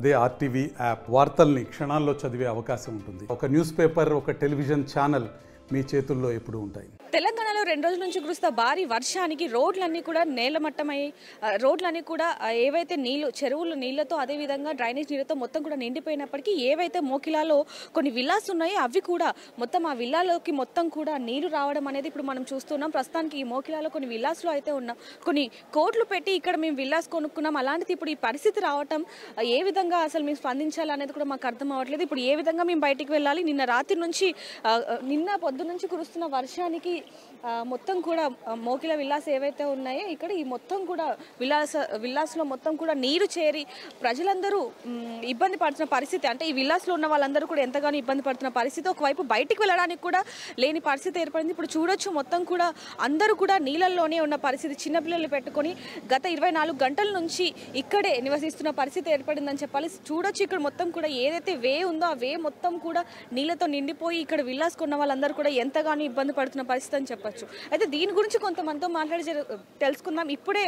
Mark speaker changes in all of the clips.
Speaker 1: అదే RTV app వార్తల్ని క్షణాల్లో చదివే అవకాశం ఉంటుంది. ఒక న్యూస్ పేపర్, ఒక టెలివిజన్ ఛానల్ మీ చేతుల్లో ఎప్పుడూ ఉంటాయి.
Speaker 2: తెలంగాణలో 2 రోజుల నుంచి కురుస్తున్న భారీ వర్షానికి రోడ్లన్నీ కూడా నేలమట్టమై రోడ్లన్నీ కూడా ఏవైతే నీళ్లు చెరువులు నీళ్లతో అదేవిధంగా డ్రైనేజ్ నీళ్ళతో మొత్తం కూడా నిండిపోయినప్పటికీ ఏవైతే మోకిలాలో కొన్ని విల్లాస్ ఉన్నాయో అవి కూడా మొత్తం ఆ విల్లాలోకి మొత్తం కూడా నీళ్లు రావడం అనేది ఇప్పుడు మనం చూస్తున్నాం. ప్రస్తుతానికి ఈ మోకిలాలో కొన్ని విల్లాస్లో అయితే ఉన్నాం, కొన్ని కోట్లు పెట్టి ఇక్కడ మేము విల్లాస్ కొనుక్కున్నాం. అలాంటిది ఇప్పుడు ఈ పరిస్థితి రావటం ఏ విధంగా అసలు మేము స్పందించాలి అనేది కూడా మాకు అర్థం అవ్వట్లేదు. ఇప్పుడు ఏ విధంగా మేము బయటికి వెళ్ళాలి? నిన్న రాత్రి నుంచి నిన్న పొద్దు నుంచి కురుస్తున్న వర్షానికి మొత్తం కూడా మోకిల విల్లాస్ ఏవైతే ఉన్నాయో ఇక్కడ ఈ మొత్తం కూడా విల్లాస్లో మొత్తం కూడా నీరు చేరి ప్రజలందరూ ఇబ్బంది పడుతున్న పరిస్థితి. అంటే ఈ విల్లాస్లో ఉన్న వాళ్ళందరూ కూడా ఎంతగానో ఇబ్బంది పడుతున్న పరిస్థితి. ఒకవైపు బయటికి వెళ్ళడానికి కూడా లేని పరిస్థితి ఏర్పడింది. ఇప్పుడు చూడొచ్చు మొత్తం కూడా అందరూ కూడా నీళ్ళల్లోనే ఉన్న పరిస్థితి. చిన్నపిల్లలు పెట్టుకొని గత 24 గంటల నుంచి ఇక్కడే నివసిస్తున్న పరిస్థితి ఏర్పడిందని చెప్పాలి. చూడొచ్చు ఇక్కడ మొత్తం కూడా ఏదైతే వే ఉందో ఆ వే మొత్తం కూడా నీళ్ళతో నిండిపోయి ఇక్కడ విల్లాస్ కొన్న వాళ్ళందరూ కూడా ఎంతగానో ఇబ్బంది పడుతున్న పరిస్థితి అని చెప్పచ్చు. అయితే దీని గురించి కొంతమందితో మాట్లాడి తెలుసుకుందాం. ఇప్పుడే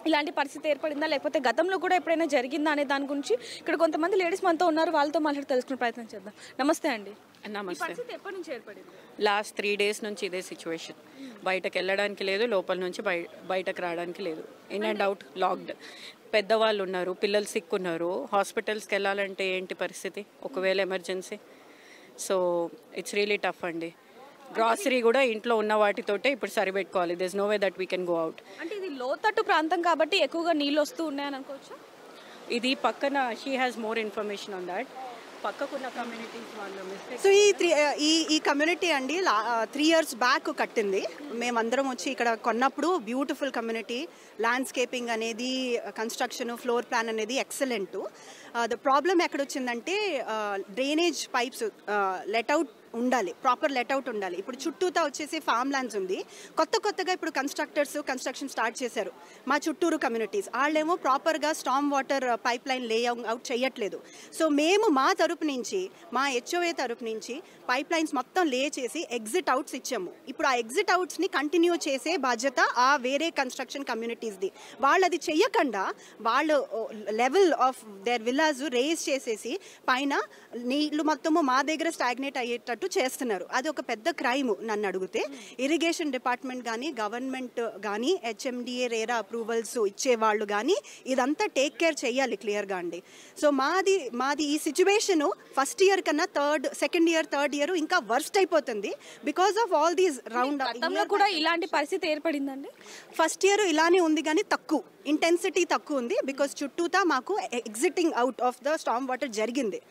Speaker 2: ఇలాంటి పరిస్థితి ఏర్పడిందా లేకపోతే గతంలో కూడా ఎప్పుడైనా జరిగిందా అనే దాని గురించి ఇక్కడ కొంతమంది లేడీస్ మనతో ఉన్నారు, వాళ్ళతో మాట్లాడి తెలుసుకునే ప్రయత్నం చేద్దాం. నమస్తే అండి.
Speaker 3: నమస్తే.
Speaker 2: పరిస్థితి ఎప్పటి నుంచి ఏర్పడింది?
Speaker 3: లాస్ట్ 3 days నుంచి ఇదే సిచ్యువేషన్. బయటకు వెళ్ళడానికి లేదు, లోపల నుంచి బయటకు రావడానికి లేదు. In and out locked. పెద్దవాళ్ళు ఉన్నారు, పిల్లలు సిక్ ఉన్నారు. హాస్పిటల్స్కి వెళ్ళాలంటే ఏంటి పరిస్థితి ఒకవేళ emergency? So it's really tough అండి. గ్రాసరీ కూడా ఇంట్లో ఉన్న వాటితోటే ఇప్పుడు సరిపెట్టుకోవాలి. This no way that we can go out.
Speaker 2: అంటే ఇది లోతట్టు ప్రాంతం కాబట్టి ఎక్కువగా నీళ్ళు వస్తూ ఉన్నాయని అనుకోవచ్చు.
Speaker 3: ఇది పక్కన she has more information on that. పక్కకున్న కమ్యూనిటీస్ వాళ్ళు మిస్టేక్.
Speaker 4: సో ఈ కమ్యూనిటీ అండి 3 years బ్యాక్ కట్టింది. మేమందరం వచ్చి ఇక్కడ కొన్నప్పుడు బ్యూటిఫుల్ కమ్యూనిటీ, ల్యాండ్స్కేపింగ్ అనేది, కన్స్ట్రక్షన్, ఫ్లోర్ ప్లాన్ అనేది ఎక్సలెంట్. ద ప్రాబ్లం ఎక్కడొచ్చిందంటే డ్రైనేజ్ పైప్స్ లెట్అవుట్ ఉండాలి, ప్రాపర్ లెట్అవుట్ ఉండాలి. ఇప్పుడు చుట్టూతా వచ్చేసి ఫామ్ ల్యాండ్స్ ఉంది. కొత్తగా ఇప్పుడు కన్స్ట్రక్షన్ స్టార్ట్ చేశారు మా చుట్టూరు కమ్యూనిటీస్. వాళ్ళేమో ప్రాపర్గా storm water pipe line out చేయట్లేదు. సో మేము మా తరపు నుంచి, మా హెచ్ఓఏ తరపు నుంచి పైప్ లైన్స్ మొత్తం లే చేసి ఎగ్జిట్ అవుట్స్ ఇచ్చాము. ఇప్పుడు ఆ ఎగ్జిట్ అవుట్స్ని కంటిన్యూ చేసే బాధ్యత ఆ వేరే కన్స్ట్రక్షన్ కమ్యూనిటీస్ది. వాళ్ళు అది చెయ్యకుండా వాళ్ళు level of their villas raise చేసేసి పైన నీళ్లు మొత్తము మా దగ్గర స్టాగ్నేట్ అయ్యేటట్టు చేస్తున్నారు. అది ఒక పెద్ద క్రైమ్ నన్ను అడిగితే. ఇరిగేషన్ డిపార్ట్మెంట్ కానీ, గవర్నమెంట్ కానీ, హెచ్ఎండిఏ రేరా అప్రూవల్స్ ఇచ్చేవాళ్ళు కానీ ఇదంతా టేక్ కేర్ చేయాలి క్లియర్గా అండి. సో మాది ఈ సిచ్యువేషన్ ఫస్ట్ ఇయర్ కన్నా సెకండ్ ఇయర్ థర్డ్ ఇయర్ ఇంకా వర్స్ట్ అయిపోతుంది because of all these round.
Speaker 2: కూడా ఇలాంటి పరిస్థితి ఏర్పడిందండి.
Speaker 4: ఫస్ట్ ఇయర్ ఇలానే ఉంది కానీ ఇంటెన్సిటీ తక్కువ ఉంది బికాస్ చుట్టూతా మాకు exiting out of the storm water జరిగింది.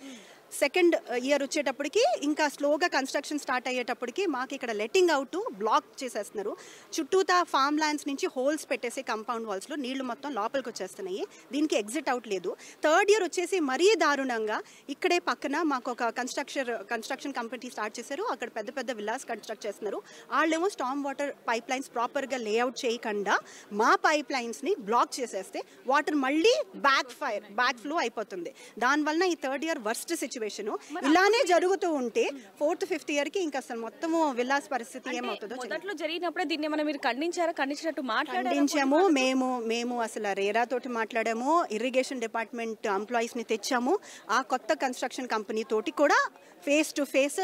Speaker 4: సెకండ్ ఇయర్ వచ్చేటప్పటికి ఇంకా స్లోగా కన్స్ట్రక్షన్ స్టార్ట్ అయ్యేటప్పటికి మాకు ఇక్కడ లెట్టింగ్ అవుట్ బ్లాక్ చేసేస్తున్నారు. చుట్టూతా ఫామ్ ల్యాండ్స్ నుంచి హోల్స్ పెట్టేసి కాంపౌండ్ వాల్స్లో నీళ్లు మొత్తం లోపలికి వచ్చేస్తున్నాయి. దీనికి ఎగ్జిట్ అవుట్ లేదు. థర్డ్ ఇయర్ వచ్చేసి మరీ దారుణంగా ఇక్కడే పక్కన మాకు ఒక కన్స్ట్రక్షన్ కంపెనీ స్టార్ట్ చేశారు. అక్కడ పెద్ద విల్లాస్ కన్స్ట్రక్ట్ చేస్తున్నారు. వాళ్ళేమో స్టామ్ వాటర్ పైప్ లైన్స్ ప్రాపర్గా లేఅవుట్ చేయకుండా మా పైప్ లైన్స్ని బ్లాక్ చేసేస్తే వాటర్ మళ్ళీ బ్యాక్ ఫ్లో అయిపోతుంది. దానివల్ల ఈ థర్డ్ ఇయర్ వర్స్ట్ సిచ్యువేషన్. ఇలానే జరుగుతూ ఉంటే 4th 5th ఇయర్ కి ఇంకా అసలు మొత్తము విల్లాస్ పరిస్థితి ఏమవుతుందో.
Speaker 2: మొదట్లో జరిగినప్పుడే దీన్ని మనం మీరు ఖండించినట్టు
Speaker 4: ఖండించాము. మేము అసలు రేరా తోటి మాట్లాడాము, ఇరిగేషన్ డిపార్ట్మెంట్ ఎంప్లాయీస్ ని తెచ్చాము. ఆ కొత్త కన్స్ట్రక్షన్ కంపెనీ తోటి కూడా face to face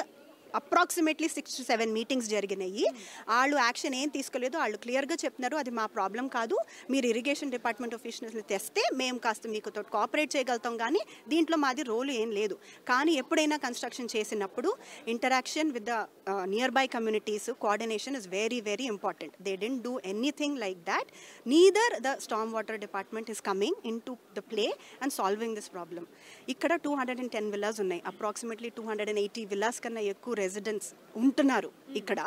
Speaker 4: approximately 6 to 7 meetings జరిగినాయి. వాళ్ళు యాక్షన్ ఏం తీసుకోలేదు. వాళ్ళు క్లియర్గా చెప్తున్నారు అది మా ప్రాబ్లం కాదు, మీరు ఇరిగేషన్ డిపార్ట్మెంట్ ఆఫీషియల్స్ని తెస్తే మేము కాస్త మీకు తోటి కోఆపరేట్ చేయగలుగుతాం, కానీ దీంట్లో మాది రోల్ ఏం లేదు. కానీ ఎప్పుడైనా కన్స్ట్రక్షన్ చేసినప్పుడు interaction with the near by communities, coordination is very very important. They didn't do anything like that. Neither the storm water department is coming in to the play and solving this problem. ఇక్కడ 210 villas ఉన్నాయి. Approximately 280 villas కన్నా ఎక్కువ residents ఉంటున్నారు. ఇక్కడ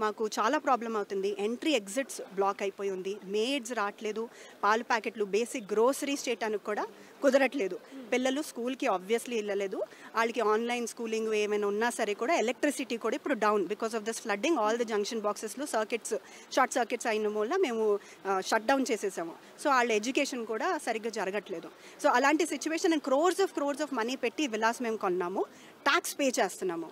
Speaker 4: మాకు చాలా problem అవుతుంది. Entry exits black అయిపోయి ఉంది. మేడ్స్ రావట్లేదు. పాలు ప్యాకెట్లు, బేసిక్ గ్రోసరీస్ చేయడానికి కూడా కుదరట్లేదు. పిల్లలు స్కూల్కి ఆబ్వియస్లీ వెళ్ళలేదు. వాళ్ళకి ఆన్లైన్ స్కూలింగ్ ఏమైనా ఉన్నా సరే కూడా ఎలక్ట్రిసిటీ కూడా ఇప్పుడు down because of this flooding. All the junction బాక్సెస్లో షార్ట్ సర్క్యూట్స్ అయిన వల్ల మేము షట్ డౌన్ చేసేసాము. సో వాళ్ళ ఎడ్యుకేషన్ కూడా సరిగ్గా జరగట్లేదు. సో అలాంటి సిచ్యువేషన్ క్రోర్స్ ఆఫ్ మనీ పెట్టి విలాస్ మేము కొన్నాము, ట్యాక్స్ పే చేస్తున్నాము.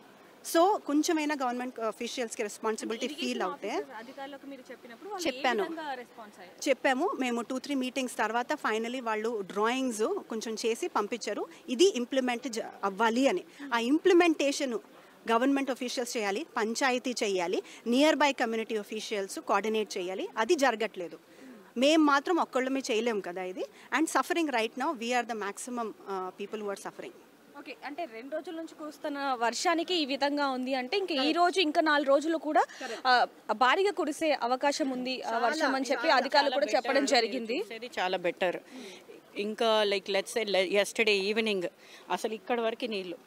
Speaker 4: సో కొంచెమైనా గవర్నమెంట్ అఫీషియల్స్కి రెస్పాన్సిబిలిటీ ఫీల్ అవుతే
Speaker 2: అధికారులకు మీరు చెప్పినప్పుడు వాళ్ళు
Speaker 4: చెప్పాను.
Speaker 2: ఏ విధంగా రెస్పాన్స్ అయ్యారు?
Speaker 4: చెప్పాము. మేము 2-3 మీటింగ్స్ తర్వాత ఫైనలీ వాళ్ళు డ్రాయింగ్స్ కొంచెం చేసి పంపించారు, ఇది ఇంప్లిమెంట్ అవ్వాలి అని. ఆ ఇంప్లిమెంటేషన్ గవర్నమెంట్ అఫీషియల్స్ చేయాలి, పంచాయతీ చేయాలి, near by community officials coordinate చేయాలి. అది జరగట్లేదు. మేము మాత్రం ఒక్కళ్ళమే చేయలేము కదా ఇది. And suffering right now we are the maximum people who are suffering.
Speaker 2: Okay, అంటే 2 రోజుల నుంచి కురుస్తున్న వర్షానికి ఈ విధంగా ఉంది అంటే ఇంకా ఈ రోజు ఇంకా 4 రోజులు కూడా భారీగా కురిసే అవకాశం ఉంది వర్షం అని చెప్పి అధికారులు కూడా చెప్పడం జరిగింది.
Speaker 3: ఇది చాలా బెటర్. ఇంకా like let's say yesterday evening అసలు ఇక్కడ వరకు నీళ్ళు,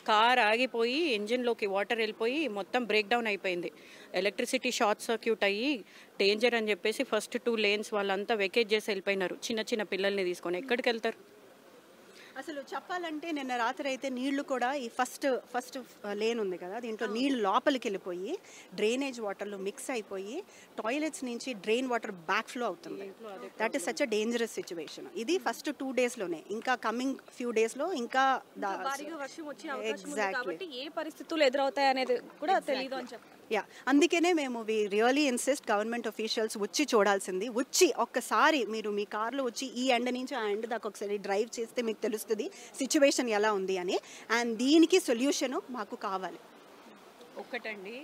Speaker 3: కార్ ఆగిపోయి ఇంజిన్లోకి వాటర్ వెళ్ళిపోయి మొత్తం బ్రేక్ డౌన్ అయిపోయింది. ఎలక్ట్రిసిటీ షార్ట్ సర్క్యూట్ అయ్యి డేంజర్ అని చెప్పేసి ఫస్ట్ 2 లేన్స్ వాళ్ళంతా వెకేట్ చేసి వెళ్ళిపోయినారు. చిన్న చిన్న పిల్లల్ని తీసుకొని ఎక్కడికి వెళ్తారు?
Speaker 4: అసలు చెప్పాలంటే నిన్న రాత్రి అయితే నీళ్లు కూడా ఈ ఫస్ట్ లేన్ ఉంది కదా, దీంట్లో నీళ్లు లోపలికి వెళ్ళిపోయి డ్రైనేజ్ వాటర్లో మిక్స్ అయిపోయి టాయిలెట్స్ నుంచి డ్రైన్ వాటర్ బ్యాక్ ఫ్లో అవుతుంది. That is such a dangerous situation. ఇది ఫస్ట్ 2 డేస్లోనే, ఇంకా కమింగ్ ఫ్యూ డేస్లో ఇంకా
Speaker 2: భారీగా వర్షం వచ్చే అవకాశం ఉంది కాబట్టి ఏ పరిస్థితులు ఎదురవుతాయి అనేది కూడా తెలియదు అని చెప్పారు.
Speaker 4: యా, అందుకనే మేము we really insist government officials వచ్చి చూడాల్సింది. వచ్చి ఒక్కసారి మీరు మీ కార్లో వచ్చి ఈ ఎండ్ నుంచి ఆ ఎండ్ దాకా ఒకసారి డ్రైవ్ చేస్తే మీకు తెలుస్తుంది సిచ్యువేషన్ ఎలా ఉంది అని. అండ్ దీనికి సొల్యూషన్ మాకు కావాలి.
Speaker 3: ఒక్కటండి,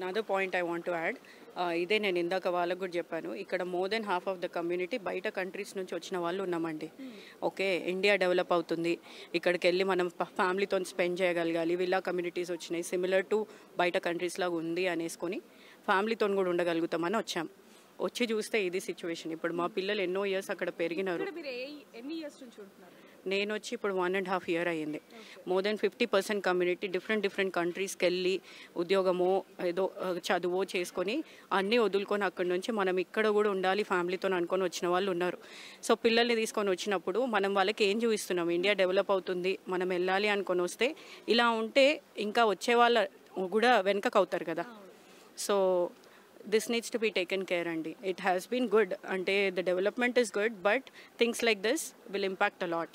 Speaker 3: నాదో point I want to add. ఇదే నేను ఇందాక వాళ్ళకు కూడా చెప్పాను, ఇక్కడ more than half of the community బయట కంట్రీస్ నుంచి వచ్చిన వాళ్ళు ఉన్నామండి. ఓకే, ఇండియా డెవలప్ అవుతుంది, ఇక్కడికి వెళ్ళి మనం ఫ్యామిలీతో స్పెండ్ చేయగలగాలి, విల్లా కమ్యూనిటీస్ వచ్చినాయి సిమిలర్ టు బయట కంట్రీస్ లాగా ఉంది అనేసుకొని ఫ్యామిలీతో కూడా ఉండగలుగుతామని వచ్చాం. వచ్చి చూస్తే ఇది సిచ్యువేషన్. ఇప్పుడు మా పిల్లలు ఎన్నో ఇయర్స్ అక్కడ పెరిగినారు.
Speaker 2: ఎన్ని ఇయర్స్ నుంచి ఉంటున్నారు?
Speaker 3: నేను వచ్చి ఇప్పుడు 1.5 years అయ్యింది. మోర్ దెన్ 50% కమ్యూనిటీ డిఫరెంట్ కంట్రీస్కి వెళ్ళి ఉద్యోగమో ఏదో చదువో చేసుకొని అన్నీ వదులుకొని అక్కడి నుంచి మనం ఇక్కడ కూడా ఉండాలి ఫ్యామిలీతో అనుకొని వచ్చిన వాళ్ళు ఉన్నారు. సో పిల్లల్ని తీసుకొని వచ్చినప్పుడు మనం వాళ్ళకి ఏం చూపిస్తున్నాం? ఇండియా డెవలప్ అవుతుంది, మనం వెళ్ళాలి అనుకొని వస్తే ఇలా ఉంటే ఇంకా వచ్చే వాళ్ళ కూడా వెనకకు అవుతారు కదా. So this needs to be taken care అండి. It has been good, అంటే the development is good, but things like this will impact a lot.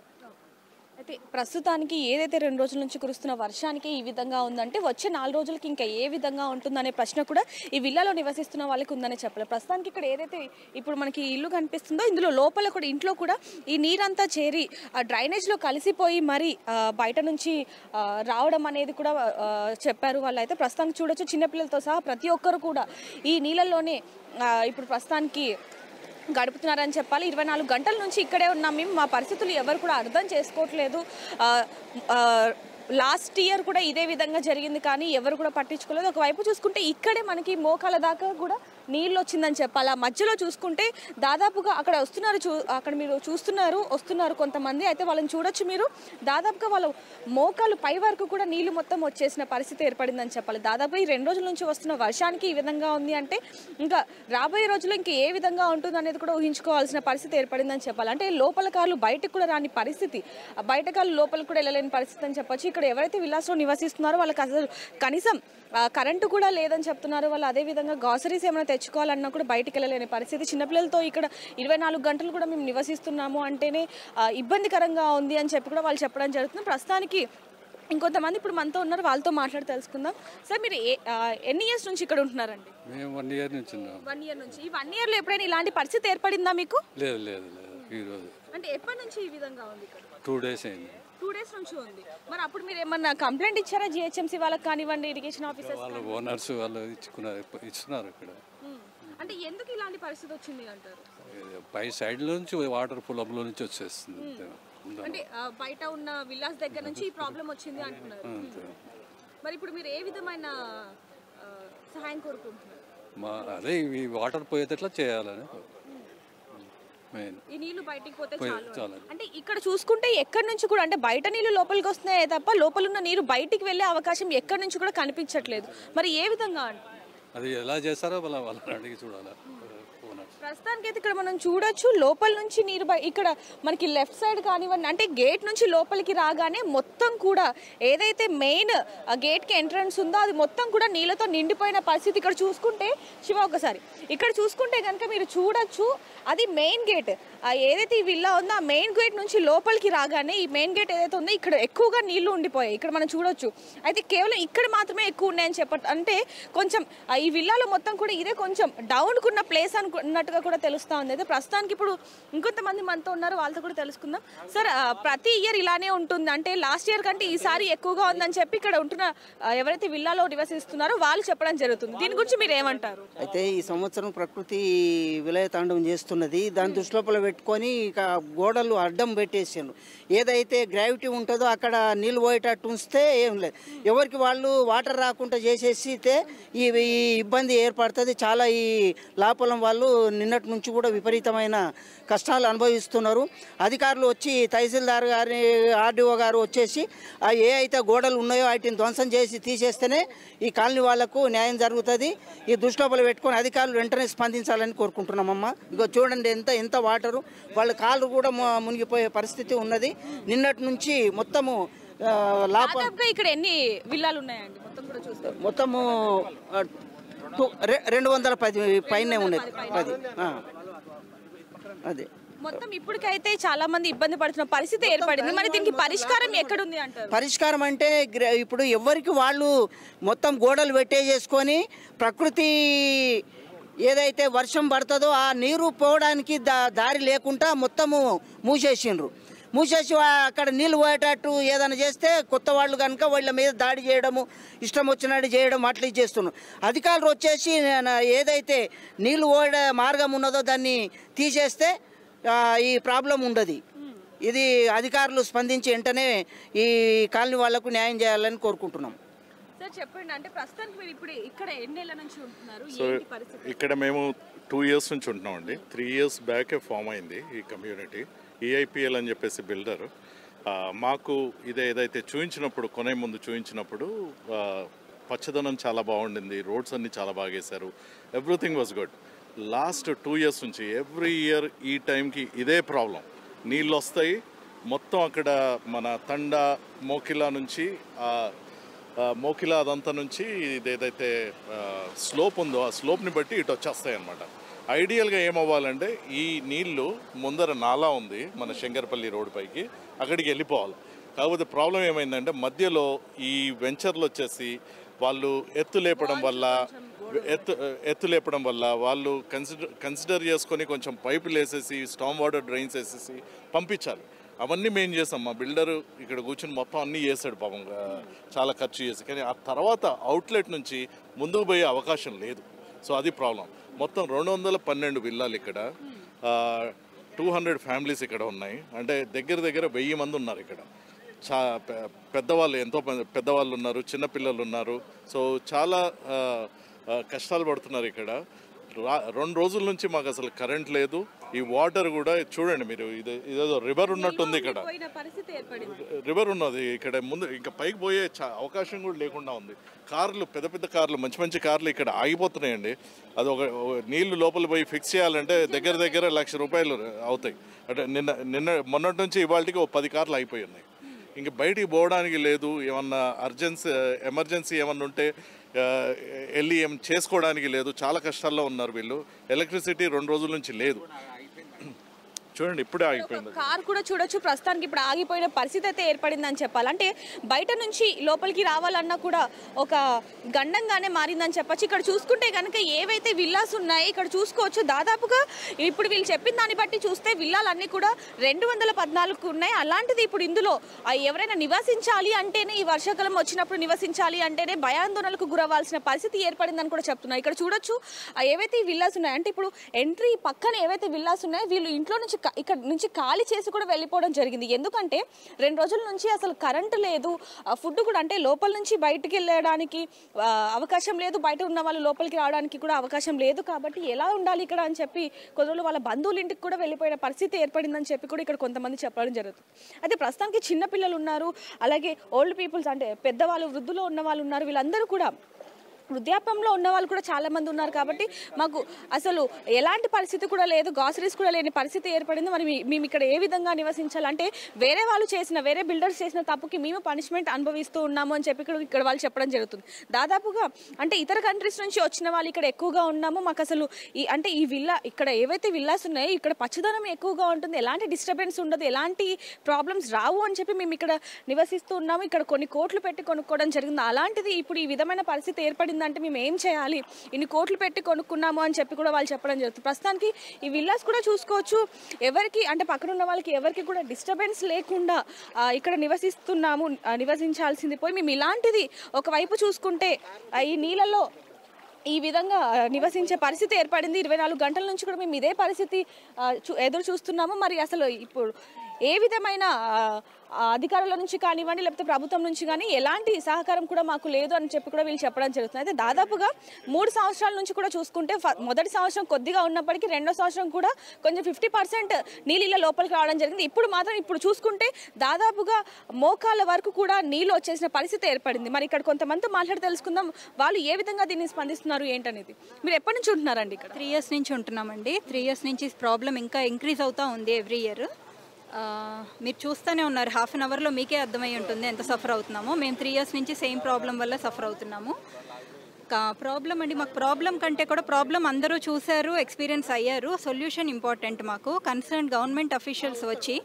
Speaker 2: అయితే ప్రస్తుతానికి ఏదైతే 2 రోజుల నుంచి కురుస్తున్న వర్షానికి ఈ విధంగా ఉందంటే వచ్చే 4 రోజులకి ఇంకా ఏ విధంగా ఉంటుందనే ప్రశ్న కూడా ఈ విల్లాలో నివసిస్తున్న వాళ్ళకి ఉందనే చెప్పాలి. ప్రస్తుతానికి ఇక్కడ ఏదైతే ఇప్పుడు మనకి ఇల్లు కనిపిస్తుందో ఇందులో లోపల కూడా ఇంట్లో కూడా ఈ నీరంతా చేరి డ్రైనేజ్లో కలిసిపోయి మరి బయట నుంచి రావడం అనేది కూడా చెప్పారు వాళ్ళు. అయితే ప్రస్తుతానికి చూడొచ్చు చిన్నపిల్లలతో సహా ప్రతి ఒక్కరు కూడా ఈ నీళ్ళల్లోనే ఇప్పుడు ప్రస్తుతానికి గడుపుతున్నారని చెప్పాలి. 24 గంటల నుంచి ఇక్కడే ఉన్నాం మేము. మా పరిస్థితులు ఎవరు కూడా అర్థం చేసుకోవట్లేదు. లాస్ట్ ఇయర్ కూడా ఇదే విధంగా జరిగింది కానీ ఎవరు కూడా పట్టించుకోలేదు. ఒకవైపు చూసుకుంటే ఇక్కడే మనకి మోకాల దాకా కూడా నీళ్ళు వచ్చిందని చెప్పాలి. ఆ మధ్యలో చూసుకుంటే దాదాపుగా అక్కడ అక్కడ మీరు వస్తున్నారు కొంతమంది. అయితే వాళ్ళని చూడొచ్చు మీరు. దాదాపుగా వాళ్ళ మోకాలు పై వరకు కూడా నీళ్లు మొత్తం వచ్చేసిన పరిస్థితి ఏర్పడిందని చెప్పాలి. దాదాపు ఈ 2 రోజుల నుంచి వస్తున్న వర్షానికి ఈ విధంగా ఉంది అంటే ఇంకా రాబోయే రోజుల్లో ఇంకా ఏ విధంగా ఉంటుంది అనేది కూడా ఊహించుకోవాల్సిన పరిస్థితి ఏర్పడిందని చెప్పాలి. అంటే లోపల కార్లు బయటకు కూడా రాని పరిస్థితి, బయట కార్లు లోపలికి కూడా వెళ్ళలేని పరిస్థితి అని చెప్పొచ్చు. ఇక్కడ ఎవరైతే విల్లాస్లో నివసిస్తున్నారో వాళ్ళకి అసలు కనీసం కరెంటు కూడా లేదని చెప్తున్నారు వాళ్ళు. అదేవిధంగా గ్రాసరీస్ ఏమైనా తెచ్చుకోవాలన్నా కూడా బయటికి వెళ్ళలేని పరిస్థితి. చిన్నపిల్లలతో ఇక్కడ 24 గంటలు కూడా మేము నివసిస్తున్నాము అంటేనే ఇబ్బందికరంగా ఉంది అని చెప్పి కూడా వాళ్ళు చెప్పడం జరుగుతుంది. ప్రస్తుతానికి ఇంకొంతమంది ఇప్పుడు మనతో ఉన్నారు, వాళ్ళతో మాట్లాడి తెలుసుకుందాం. సార్ మీరు ఎన్ని ఇయర్స్ నుంచి ఇక్కడ ఉంటున్నారండి?
Speaker 5: మేము 1 year నుంచి ఉన్నాం.
Speaker 2: 1 year నుంచి. ఈ 1 yearలో ఎప్పుడైనా ఇలాంటి పరిస్థితి ఏర్పడిందా మీకు?
Speaker 5: లేదు లేదు లేదు, ఈరోజు.
Speaker 2: అంటే ఎప్పటి నుంచి ఈ విధంగా ఉంది ఇక్కడ?
Speaker 5: 2 days అయింది.
Speaker 2: 2 days నుంచి ఉంది. మరి అప్పుడు మీరు ఏమన్నా కంప్లైంట్ ఇచ్చారా జిహెచ్ఎంసీ వాళ్ళకి కానివ్వండి, ఇరిగేషన్ ఆఫీసర్స్?
Speaker 5: వాళ్ళ ఓనర్స్ వాళ్ళు ఇస్తున్నారు ఇక్కడ.
Speaker 2: అంటే ఎందుకు ఇలాంటి పరిస్థితి వచ్చింది అంటారు?
Speaker 5: పై సైడ్ నుంచి వాటర్ పొలంలో నుంచి వచ్చేస్తుంది.
Speaker 2: అంటే బయట ఉన్న విల్లాస్ దగ్గర నుంచి ఈ ప్రాబ్లం వచ్చింది అంటున్నారు. మరి ఇప్పుడు మీరు ఏ విధమైన సహాయం కోరుకుంటున్నారు?
Speaker 5: అదే ఈ వాటర్ పోయేటట్లా చేయాలని.
Speaker 2: ఈ నీళ్లు బయటికి పోతే చాలు. అంటే ఇక్కడ చూసుకుంటే ఎక్కడి నుంచి కూడా అంటే బయట నీళ్లు లోపలికి వస్తున్నాయే తప్ప లోపల ఉన్న నీరు బయటికి వెళ్ళే అవకాశం ఎక్కడి నుంచి కూడా కనిపించట్లేదు. మరి ఏ విధంగా
Speaker 5: అది ఎలా చేస్తారో వాళ్ళని అడిగి చూడాలి ఓనర్స్.
Speaker 2: ప్రస్తుతానికి అయితే ఇక్కడ మనం చూడొచ్చు లోపల నుంచి నీరు ఇక్కడ మనకి లెఫ్ట్ సైడ్ కానివ్వండి అంటే గేట్ నుంచి లోపలికి రాగానే మొత్తం కూడా ఏదైతే మెయిన్ గేట్కి ఎంట్రన్స్ ఉందో అది మొత్తం కూడా నీళ్ళతో నిండిపోయిన పరిస్థితి. ఇక్కడ చూసుకుంటే శివ ఒకసారి ఇక్కడ చూసుకుంటే కనుక మీరు చూడొచ్చు అది మెయిన్ గేట్. ఏదైతే ఈ విల్లా ఉందో ఆ మెయిన్ గేట్ నుంచి లోపలికి రాగానే ఈ మెయిన్ గేట్ ఏదైతే ఉందో ఇక్కడ ఎక్కువగా నీళ్లు ఉండిపోయాయి. ఇక్కడ మనం చూడొచ్చు. అయితే కేవలం ఇక్కడ మాత్రమే ఎక్కువ ఉన్నాయని అంటే కొంచెం ఈ విల్లాలో మొత్తం కూడా ఇదే కొంచెం డౌన్కున్న ప్లేస్ అనుకున్నట్టుగా కూడా తెలుస్తా ఉంది. అయితే ప్రస్తుతానికి ఇప్పుడు ఇంకొంతమంది మనతో ఉన్నారు, వాళ్ళతో కూడా తెలుసుకుందాం. సార్ ప్రతి ఇయర్ ఇలానే ఉంటుంది అంటే లాస్ట్ ఇయర్ కంటే ఈసారి ఎక్కువగా ఉందని చెప్పి ఇక్కడ ఉంటున్న ఎవరైతే విల్లాలో నివసిస్తున్నారో వాళ్ళు చెప్పడం జరుగుతుంది. దీని గురించి మీరు ఏమంటారు?
Speaker 6: అయితే ఈ సంవత్సరం ప్రకృతి విలయతాండవం చేస్తున్నది. దాని దృష్టిలో పెట్టుకొని ఇక గోడలు అడ్డం పెట్టేసాను. ఏదైతే గ్రావిటీ ఉంటుందో అక్కడ నీళ్ళు పోయేటట్టు ఉంచితే ఏం లేదు, ఎవరికి వాళ్ళు వాటర్ రాకుండా చేసేసితే ఈ ఇబ్బంది ఏర్పడుతుంది. చాలా ఈ లాపలం వాళ్ళు నిన్నటి నుంచి కూడా విపరీతమైన కష్టాలు అనుభవిస్తున్నారు. అధికారులు వచ్చి తహసీల్దార్ గారి ఆర్డీఓ గారు వచ్చేసి ఏ అయితే గోడలు ఉన్నాయో వాటిని ధ్వంసం చేసి తీసేస్తేనే ఈ కాలనీ వాళ్లకు న్యాయం జరుగుతుంది. ఈ దృష్టిలో పెట్టుకొని అధికారులు వెంటనే స్పందించాలని కోరుకుంటున్నామమ్మా. ఇగో చూడండి ఎంత వాటరు, వాళ్ళ కాళ్ళు కూడా మునిగిపోయే పరిస్థితి ఉన్నది. నిన్నటి నుంచి మొత్తము
Speaker 2: ఇక్కడ ఎన్ని విల్లాలు ఉన్నాయండి?
Speaker 6: మొత్తము 210 పైనే ఉన్నది. 10 అదే
Speaker 2: మొత్తం ఇప్పటికైతే చాలా మంది ఇబ్బంది పడుతున్న పరిస్థితి ఏర్పడింది. మరి దీనికి పరిష్కారం ఎక్కడుంది అంటారు?
Speaker 6: పరిష్కారం అంటే ఇప్పుడు ఎవరికి వాళ్ళు మొత్తం గోడలు పెట్టేసుకొని ప్రకృతి ఏదైతే వర్షం పడుతుందో ఆ నీరు పోవడానికి దారి లేకుండా మొత్తము మూసేసి అక్కడ నీళ్ళు పోయేటట్టు ఏదైనా చేస్తే కొత్త వాళ్ళు కనుక వాళ్ళ మీద దాడి చేయడము, ఇష్టం వచ్చినట్టు చేయడం అట్లా చేస్తున్నాం. అధికారులు వచ్చేసి ఏదైతే నీళ్ళు పోయే మార్గం ఉన్నదో దాన్ని తీసేస్తే ఈ ప్రాబ్లం ఉండదు. ఇది అధికారులు స్పందించి వెంటనే ఈ కాలనీ వాళ్లకు న్యాయం చేయాలని కోరుకుంటున్నాం.
Speaker 2: చెప్పండి, అంటే ప్రస్తుతానికి మీరు ఇప్పుడు ఇక్కడ ఎన్నేళ్ల నుంచి ఉంటున్నారు?
Speaker 7: ఇక్కడ మేము 2 years నుంచి ఉంటున్నామండి. 3 years బ్యాకే ఫామ్ అయింది ఈ కమ్యూనిటీ. ఈఐపిఎల్ అని చెప్పేసి బిల్డర్ మాకు ఏదైతే చూపించినప్పుడు కొనే ముందు చూపించినప్పుడు పచ్చదనం చాలా బాగుండింది, రోడ్స్ అన్నీ చాలా బాగా వేశారు, everything was good. Last 2 years నుంచి ఎవ్రీ ఇయర్ ఈ టైంకి ఇదే ప్రాబ్లం. నీళ్ళు వస్తాయి మొత్తం అక్కడ మన తండా మోకిలా నుంచి మోకిలా అదంతా నుంచి ఇదేదైతే స్లోప్ ఉందో ఆ స్లోప్ని బట్టి ఇటు వచ్చేస్తాయి అన్నమాట. ఐడియల్గా ఏమవ్వాలంటే ఈ నీళ్లు ముందర నాలా ఉంది మన శంకరపల్లి రోడ్ పైకి, అక్కడికి వెళ్ళిపోవాలి. కాకపోతే ప్రాబ్లం ఏమైందంటే మధ్యలో ఈ వెంచర్లు వచ్చేసి వాళ్ళు ఎత్తు లేపడం వల్ల వాళ్ళు కన్సిడర్ చేసుకొని కొంచెం పైపులు వేసేసి స్టామ్ వాటర్ డ్రైన్స్ వేసేసి పంపించాలి. అవన్నీ మేము చేసాం. మా బిల్డరు ఇక్కడ కూర్చొని మొత్తం అన్నీ చేశాడు పాపం, చాలా ఖర్చు చేసి. కానీ ఆ తర్వాత అవుట్లెట్ నుంచి ముందుకు పోయే అవకాశం లేదు. సో అది ప్రాబ్లం. మొత్తం 212 విల్లాలు ఇక్కడ, 200 ఫ్యామిలీస్ ఇక్కడ ఉన్నాయి. అంటే దగ్గర 1000 మంది ఉన్నారు ఇక్కడ. పెద్దవాళ్ళు ఎంతో పెద్దవాళ్ళు ఉన్నారు, చిన్నపిల్లలు ఉన్నారు. సో చాలా కష్టాలు పడుతున్నారు ఇక్కడ. 2 రోజుల నుంచి మాకు అసలు కరెంట్ లేదు. ఈ వాటర్ కూడా చూడండి మీరు, ఇదేదో రివర్ ఉన్నట్టుంది ఇక్కడ. రివర్ ఉన్నది ఇక్కడ, ముందు ఇంకా పైకి పోయే అవకాశం కూడా లేకుండా ఉంది. కార్లు, పెద్ద కార్లు, మంచి కార్లు ఇక్కడ ఆగిపోతున్నాయండి. అది ఒక నీళ్లు లోపల పోయి ఫిక్స్ చేయాలంటే దగ్గర 1,00,000 రూపాయలు అవుతాయి. అంటే మొన్నటి నుంచి ఇవాళకి 10 కార్లు అయిపోయి ఉన్నాయి. ఇంక బయటికి పోవడానికి లేదు. ఏమన్నా ఎమర్జెన్సీ ఏమన్నా ఉంటే వెళ్ళి ఏం చేసుకోవడానికి లేదు. చాలా కష్టాల్లో ఉన్నారు వీళ్ళు. ఎలక్ట్రిసిటీ 2 రోజుల నుంచి లేదు. చూడండి ఇప్పుడే ఆగిపోయింది.
Speaker 2: కార్ కూడా చూడొచ్చు. ప్రస్తుతానికి ఇప్పుడు ఆగిపోయిన పరిస్థితి అయితే ఏర్పడిందని చెప్పాలి. అంటే బయట నుంచి లోపలికి రావాలన్నా కూడా ఒక గండంగానే మారిందని చెప్పచ్చు. ఇక్కడ చూసుకుంటే కనుక ఏవైతే విల్లాస్ ఉన్నాయో ఇక్కడ చూసుకోవచ్చు. దాదాపుగా ఇప్పుడు వీళ్ళు చెప్పిన దాన్ని బట్టి చూస్తే విల్లాలన్నీ కూడా 214 ఉన్నాయి. అలాంటిది ఇప్పుడు ఇందులో ఎవరైనా నివసించాలి అంటేనే, ఈ వర్షాకాలం వచ్చినప్పుడు నివసించాలి అంటేనే భయాందోళనలకు గురవ్వాల్సిన పరిస్థితి ఏర్పడిందని కూడా చెప్తున్నారు. ఇక్కడ చూడొచ్చు ఏవైతే ఈ విల్లాస్ ఉన్నాయో, అంటే ఇప్పుడు ఎంట్రీ పక్కన ఏవైతే విల్లాస్ ఉన్నాయో వీళ్ళు ఇంట్లో నుంచి ఇక్కడ నుంచి ఖాళీ చేసి కూడా వెళ్ళిపోవడం జరిగింది. ఎందుకంటే 2 రోజుల నుంచి అసలు కరెంటు లేదు, ఫుడ్ కూడా అంటే లోపల నుంచి బయటికి వెళ్ళడానికి అవకాశం లేదు, బయట ఉన్న వాళ్ళు లోపలికి రావడానికి కూడా అవకాశం లేదు. కాబట్టి ఎలా ఉండాలి ఇక్కడ అని చెప్పి కొన్ని రోజులు వాళ్ళ బంధువుల ఇంటికి కూడా వెళ్ళిపోయిన పరిస్థితి ఏర్పడిందని చెప్పి కూడా ఇక్కడ కొంతమంది చెప్పడం జరుగుతుంది. అయితే ప్రస్తుతానికి చిన్నపిల్లలు ఉన్నారు, అలాగే ఓల్డ్ పీపుల్స్ అంటే పెద్దవాళ్ళు, వృద్ధులు ఉన్న వాళ్ళు ఉన్నారు. వీళ్ళందరూ కూడా వృద్ధాప్యంలో ఉన్న వాళ్ళు కూడా చాలా మంది ఉన్నారు కాబట్టి మాకు అసలు ఎలాంటి పరిస్థితి కూడా లేదు, గ్రాసరీస్ కూడా లేని పరిస్థితి ఏర్పడింది. మరి మేము ఇక్కడ ఏ విధంగా నివసించాలంటే వేరే వాళ్ళు చేసిన, వేరే బిల్డర్స్ చేసిన తప్పుకి మేము పనిష్మెంట్ అనుభవిస్తూ ఉన్నాము అని చెప్పి ఇక్కడ వాళ్ళు చెప్పడం జరుగుతుంది. దాదాపుగా అంటే ఇతర కంట్రీస్ నుంచి వచ్చిన వాళ్ళు ఇక్కడ ఎక్కువగా ఉన్నాము. మాకు అసలు ఈ విల్లా ఇక్కడ ఏవైతే విల్లాస్ ఉన్నాయో ఇక్కడ పచ్చదనం ఎక్కువగా ఉంటుంది, ఎలాంటి డిస్టర్బెన్స్ ఉండదు, ఎలాంటి ప్రాబ్లమ్స్ రావు అని చెప్పి మేము ఇక్కడ నివసిస్తూ ఉన్నాము. ఇక్కడ కొన్ని కోట్లు పెట్టి కొనుక్కోవడం జరిగింది. అలాంటిది ఇప్పుడు ఈ విధమైన పరిస్థితి ఏర్పడింది అంటే మేము ఏం చేయాలి, ఇన్ని కోట్లు పెట్టి కొనుక్కున్నాము అని చెప్పి కూడా వాళ్ళు చెప్పడం జరుగుతుంది. ప్రస్తుతానికి ఈ విల్లాస్ కూడా చూసుకోవచ్చు, ఎవరికి అంటే పక్కన ఉన్న వాళ్ళకి ఎవరికి కూడా డిస్టర్బెన్స్ లేకుండా ఇక్కడ నివసించాల్సింది పోయి మేము ఇలాంటిది ఒకవైపు చూసుకుంటే ఈ నీళ్ళలో ఈ విధంగా నివసించే పరిస్థితి ఏర్పడింది. 24 గంటల నుంచి కూడా మేము ఇదే పరిస్థితి ఎదురు చూస్తున్నాము. మరి అసలు ఇప్పుడు ఏ విధమైన అధికారుల నుంచి కానివ్వండి లేకపోతే ప్రభుత్వం నుంచి కానీ ఎలాంటి సహకారం కూడా మాకు లేదు అని చెప్పి కూడా వీళ్ళు చెప్పడం జరుగుతుంది. అయితే దాదాపుగా 3 సంవత్సరాల నుంచి కూడా చూసుకుంటే మొదటి సంవత్సరం కొద్దిగా ఉన్నప్పటికీ రెండో సంవత్సరం కూడా కొంచెం 50% నీళ్ళ లోపలికి రావడం జరిగింది. ఇప్పుడు చూసుకుంటే దాదాపుగా మోకాళ్ళ వరకు కూడా నీళ్ళు వచ్చేసిన పరిస్థితి ఏర్పడింది. మరి ఇక్కడ కొంతమంది మాట్లాడి తెలుసుకుందాం వాళ్ళు ఏ విధంగా దీన్ని స్పందిస్తున్నారు ఏంటనేది. మీరు ఎప్పటి నుంచి ఉంటున్నారండి ఇక్కడ?
Speaker 8: 3 years నుంచి ఉంటున్నామండి. 3 years నుంచి ప్రాబ్లం ఇంకా ఇంక్రీజ్ అవుతూ ఉంది ఎవ్రీ ఇయర్. మీరు చూస్తూనే ఉన్నారు, హాఫ్ అన్ అవర్లో మీకే అర్థమై ఉంటుంది ఎంత సఫర్ అవుతున్నామో. మేము 3 years నుంచి సేమ్ ప్రాబ్లం వల్ల సఫర్ అవుతున్నాము. ప్రాబ్లం అండి, మాకు ప్రాబ్లం కంటే కూడా ప్రాబ్లం అందరూ చూశారు, ఎక్స్పీరియన్స్ అయ్యారు. సొల్యూషన్ ఇంపార్టెంట్ మాకు. కన్సర్న్ గవర్నమెంట్ అఫీషియల్స్ వచ్చి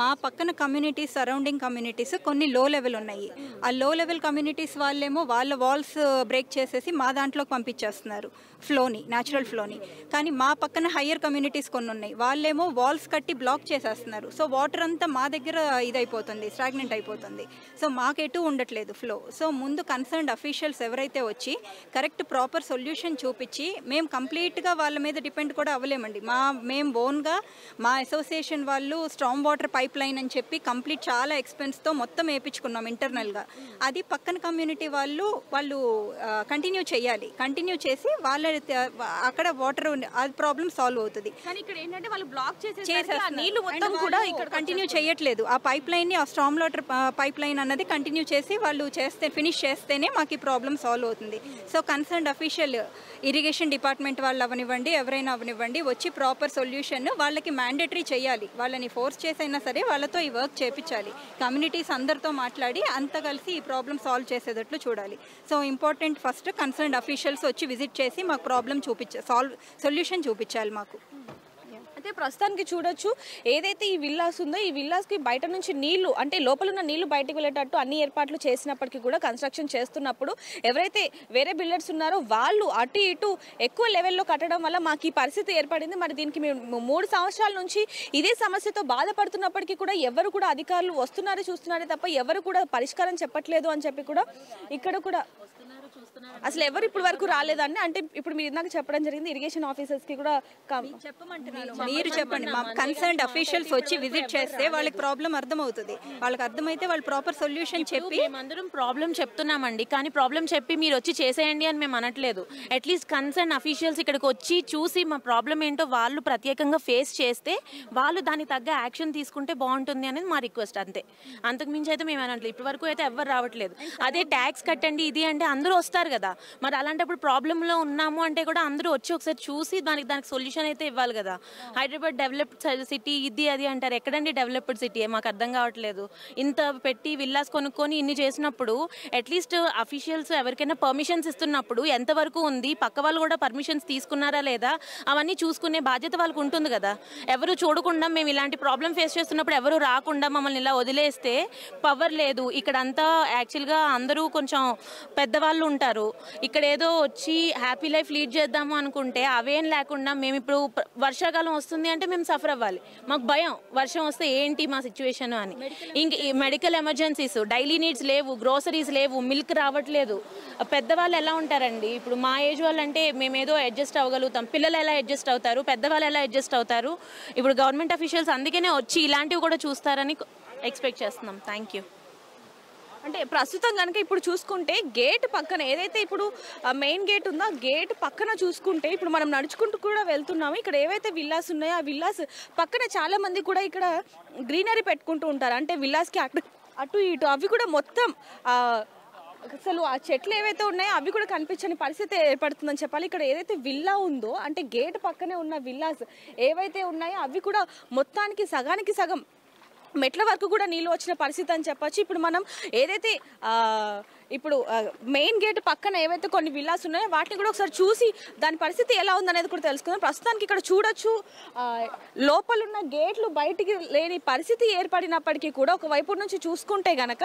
Speaker 8: మా పక్కన కమ్యూనిటీస్, సరౌండింగ్ కమ్యూనిటీస్ కొన్ని లో లెవెల్ ఉన్నాయి. ఆ లో లెవెల్ కమ్యూనిటీస్ వాళ్ళేమో వాళ్ళ వాల్స్ బ్రేక్ చేసేసి మా దాంట్లోకి పంపించేస్తున్నారు ఫ్లోని, న్యాచురల్ ఫ్లోని. కానీ మా పక్కన హయ్యర్ కమ్యూనిటీస్ కొన్ని ఉన్నాయి, వాళ్ళేమో వాల్స్ కట్టి బ్లాక్ చేసేస్తున్నారు. సో వాటర్ అంతా మా దగ్గర ఇదైపోతుంది, స్టాగ్నెంట్ అయిపోతుంది. సో మాకెటు ఉండట్లేదు ఫ్లో. సో ముందు కన్సర్న్డ్ అఫీషియల్స్ ఎవరైతే వచ్చి కరెక్ట్ ప్రాపర్ సొల్యూషన్ చూపించి, మేము కంప్లీట్గా వాళ్ళ మీద డిపెండ్ కూడా అవ్వలేమండి. మేము ఓన్గా మా అసోసియేషన్ వాళ్ళు స్ట్రాంగ్ వాటర్ పైప్ లైన్ అని చెప్పి కంప్లీట్ చాలా ఎక్స్పెన్స్తో మొత్తం వేయించుకున్నాం ఇంటర్నల్గా. అది పక్కన కమ్యూనిటీ వాళ్ళు కంటిన్యూ చేయాలి. కంటిన్యూ చేసి వాళ్ళ అక్కడ వాటర్ అది ప్రాబ్లం సాల్వ్ అవుతుంది. కంటిన్యూ చేయట్లేదు ఆ పైప్ లైన్ని, ఆ స్ట్రాంగ్ వాటర్ పైప్ లైన్ అన్నది కంటిన్యూ చేసి వాళ్ళు ఫినిష్ చేస్తేనే మాకు ఈ ప్రాబ్లం సాల్వ్ అవుతుంది. So concerned official irrigation department వాళ్ళు అవనివ్వండి, ఎవరైనా అవనివ్వండి, వచ్చి ప్రాపర్ సొల్యూషన్ వాళ్ళకి మ్యాండేటరీ చేయాలి. వాళ్ళని ఫోర్స్ చేసైనా సరే వాళ్ళతో ఈ వర్క్ చేయించాలి. కమ్యూనిటీస్ అందరితో మాట్లాడి అంతా కలిసి ఈ ప్రాబ్లం సాల్వ్ చేసేటట్లు చూడాలి. So important first concerned officials వచ్చి విజిట్ చేసి మాకు ప్రాబ్లం సొల్యూషన్ చూపించాలి మాకు.
Speaker 2: అయితే ప్రస్తుతానికి చూడొచ్చు, ఏదైతే ఈ విల్లాస్ ఉందో ఈ విల్లాస్కి బయట నుంచి నీళ్లు అంటే లోపల ఉన్న నీళ్లు బయటకు వెళ్ళేటట్టు అన్ని ఏర్పాట్లు చేసినప్పటికీ కూడా కన్స్ట్రక్షన్ చేస్తున్నప్పుడు ఎవరైతే వేరే బిల్డర్స్ ఉన్నారో వాళ్ళు అటు ఇటు ఎక్కువ లెవెల్లో కట్టడం వల్ల మాకు ఈ పరిస్థితి ఏర్పడింది. మరి దీనికి మేము 3 సంవత్సరాల నుంచి ఇదే సమస్యతో బాధపడుతున్నప్పటికీ కూడా ఎవరు కూడా అధికారులు వస్తున్నారో చూస్తున్నారే తప్ప ఎవరు కూడా పరిష్కారం చెప్పట్లేదు అని చెప్పి కూడా ఇక్కడ కూడా అసలు ఎవరు ఇప్పుడు వరకు రాలేదండి. అంటే ఇప్పుడు మీరు ఇందాక చెప్పడం జరిగింది ఇరిగేషన్ ఆఫీసర్స్ కి కూడా
Speaker 8: చెప్పమంటున్నారు, మీరు చెప్పండి. మా కన్సర్న్డ్ అఫీషియల్స్ వచ్చి విజిట్ చేస్తే వాళ్ళకి ప్రాబ్లం అర్థమవుతుంది. వాళ్ళకి అర్థమైతే వాళ్ళు ప్రాపర్ సొల్యూషన్ చెప్పి,
Speaker 9: మేమందరం ప్రాబ్లం చెప్తున్నామండి, కానీ ప్రాబ్లం చెప్పి మీరు వచ్చి చేసేయండి అని మేము అనట్లేదు. అట్లీస్ట్ కన్సర్న్ అఫీషియల్స్ ఇక్కడికి వచ్చి చూసి మా ప్రాబ్లం ఏంటో వాళ్ళు ప్రత్యేకంగా ఫేస్ చేస్తే వాళ్ళు దానికి తగ్గ యాక్షన్ తీసుకుంటే బాగుంటుంది అనేది మా రిక్వెస్ట్. అంతే, అంతకుమించి అయితే మేము అనట్లేదు. ఇప్పటి వరకు అయితే ఎవరు రావట్లేదు. అదే ట్యాక్స్ కట్టండి ఇది అంటే అందరూ వస్తారు కదా, మరి అలాంటప్పుడు ప్రాబ్లంలో ఉన్నాము అంటే కూడా అందరూ వచ్చి ఒకసారి చూసి దానికి సొల్యూషన్ అయితే ఇవ్వాలి కదా. హైదరాబాద్ డెవలప్డ్ సిటీ ఇది అది అంటారు, ఎక్కడండి డెవలప్డ్ సిటీ? మాకు అర్థం కావట్లేదు. ఇంత పెట్టి విల్లాస్ కొనుక్కొని ఇన్ని చేసినప్పుడు అట్లీస్ట్ అఫీషియల్స్ ఎవరికైనా పర్మిషన్స్ ఇస్తున్నప్పుడు ఎంతవరకు ఉంది, పక్క వాళ్ళు కూడా పర్మిషన్స్ తీసుకున్నారా లేదా అవన్నీ చూసుకునే బాధ్యత వాళ్ళకు ఉంటుంది కదా. ఎవరు చూడకుండా మేము ఇలాంటి ప్రాబ్లం ఫేస్ చేస్తున్నప్పుడు ఎవరు రాకుండా మమ్మల్ని ఇలా వదిలేస్తే పవర్ లేదు. ఇక్కడంతా యాక్చువల్గా అందరూ కొంచెం పెద్దవాళ్ళు ఉంటారు. ఇక్కడ ఏదో వచ్చి హ్యాపీ లైఫ్ లీడ్ చేద్దాము అనుకుంటే అవేం లేకుండా మేము ఇప్పుడు వర్షాకాలం వస్తుంది అంటే మేము సఫర్ అవ్వాలి. మాకు భయం, వర్షం వస్తే ఏంటి మా సిచ్యువేషన్ అని. ఇంక మెడికల్ ఎమర్జెన్సీస్, డైలీ నీడ్స్ లేవు, గ్రోసరీస్ లేవు, మిల్క్ రావట్లేదు. పెద్దవాళ్ళు ఎలా ఉంటారండి? ఇప్పుడు మా ఏజ్ వాళ్ళు అంటే మేమేదో అడ్జస్ట్ అవ్వగలుగుతాం, పిల్లలు ఎలా అడ్జస్ట్ అవుతారు, పెద్దవాళ్ళు ఎలా అడ్జస్ట్ అవుతారు? ఇప్పుడు గవర్నమెంట్ అఫీషియల్స్ అందుకనే వచ్చి ఇలాంటివి కూడా చూస్తారని ఎక్స్పెక్ట్ చేస్తున్నాం. Thank you.
Speaker 2: అంటే ప్రస్తుతం కనుక ఇప్పుడు చూసుకుంటే గేట్ పక్కన ఏదైతే ఇప్పుడు మెయిన్ గేట్ ఉందో ఆ గేట్ పక్కన చూసుకుంటే ఇప్పుడు మనం నడుచుకుంటూ కూడా వెళ్తున్నాము. ఇక్కడ ఏవైతే విల్లాస్ ఉన్నాయో ఆ విల్లాస్ పక్కన చాలా మంది కూడా ఇక్కడ గ్రీనరీ పెట్టుకుంటూ ఉంటారు. అంటే విల్లాస్కి అటు ఇటు అవి కూడా మొత్తం అసలు ఆ చెట్లు ఏవైతే ఉన్నాయో అవి కూడా కనిపించని పరిస్థితి ఏర్పడుతుందని చెప్పాలి. ఇక్కడ ఏదైతే విల్లా ఉందో అంటే గేట్ పక్కనే ఉన్న విల్లాస్ ఏవైతే ఉన్నాయో అవి కూడా మొత్తానికి సగానికి సగం మెట్ల వరకు కూడా నీళ్ళు వచ్చిన పరిస్థితి అని చెప్పొచ్చు. ఇప్పుడు మనం ఏదైతే ఇప్పుడు మెయిన్ గేట్ పక్కన ఏవైతే కొన్ని విల్లాస్ ఉన్నాయో వాటిని కూడా ఒకసారి చూసి దాని పరిస్థితి ఎలా ఉందనేది కూడా తెలుసుకుందాం. ప్రస్తుతానికి ఇక్కడ చూడొచ్చు లోపలున్న గేట్లు బయటికి లేని పరిస్థితి ఏర్పడినప్పటికీ కూడా ఒకవైపు నుంచి చూసుకుంటే గనక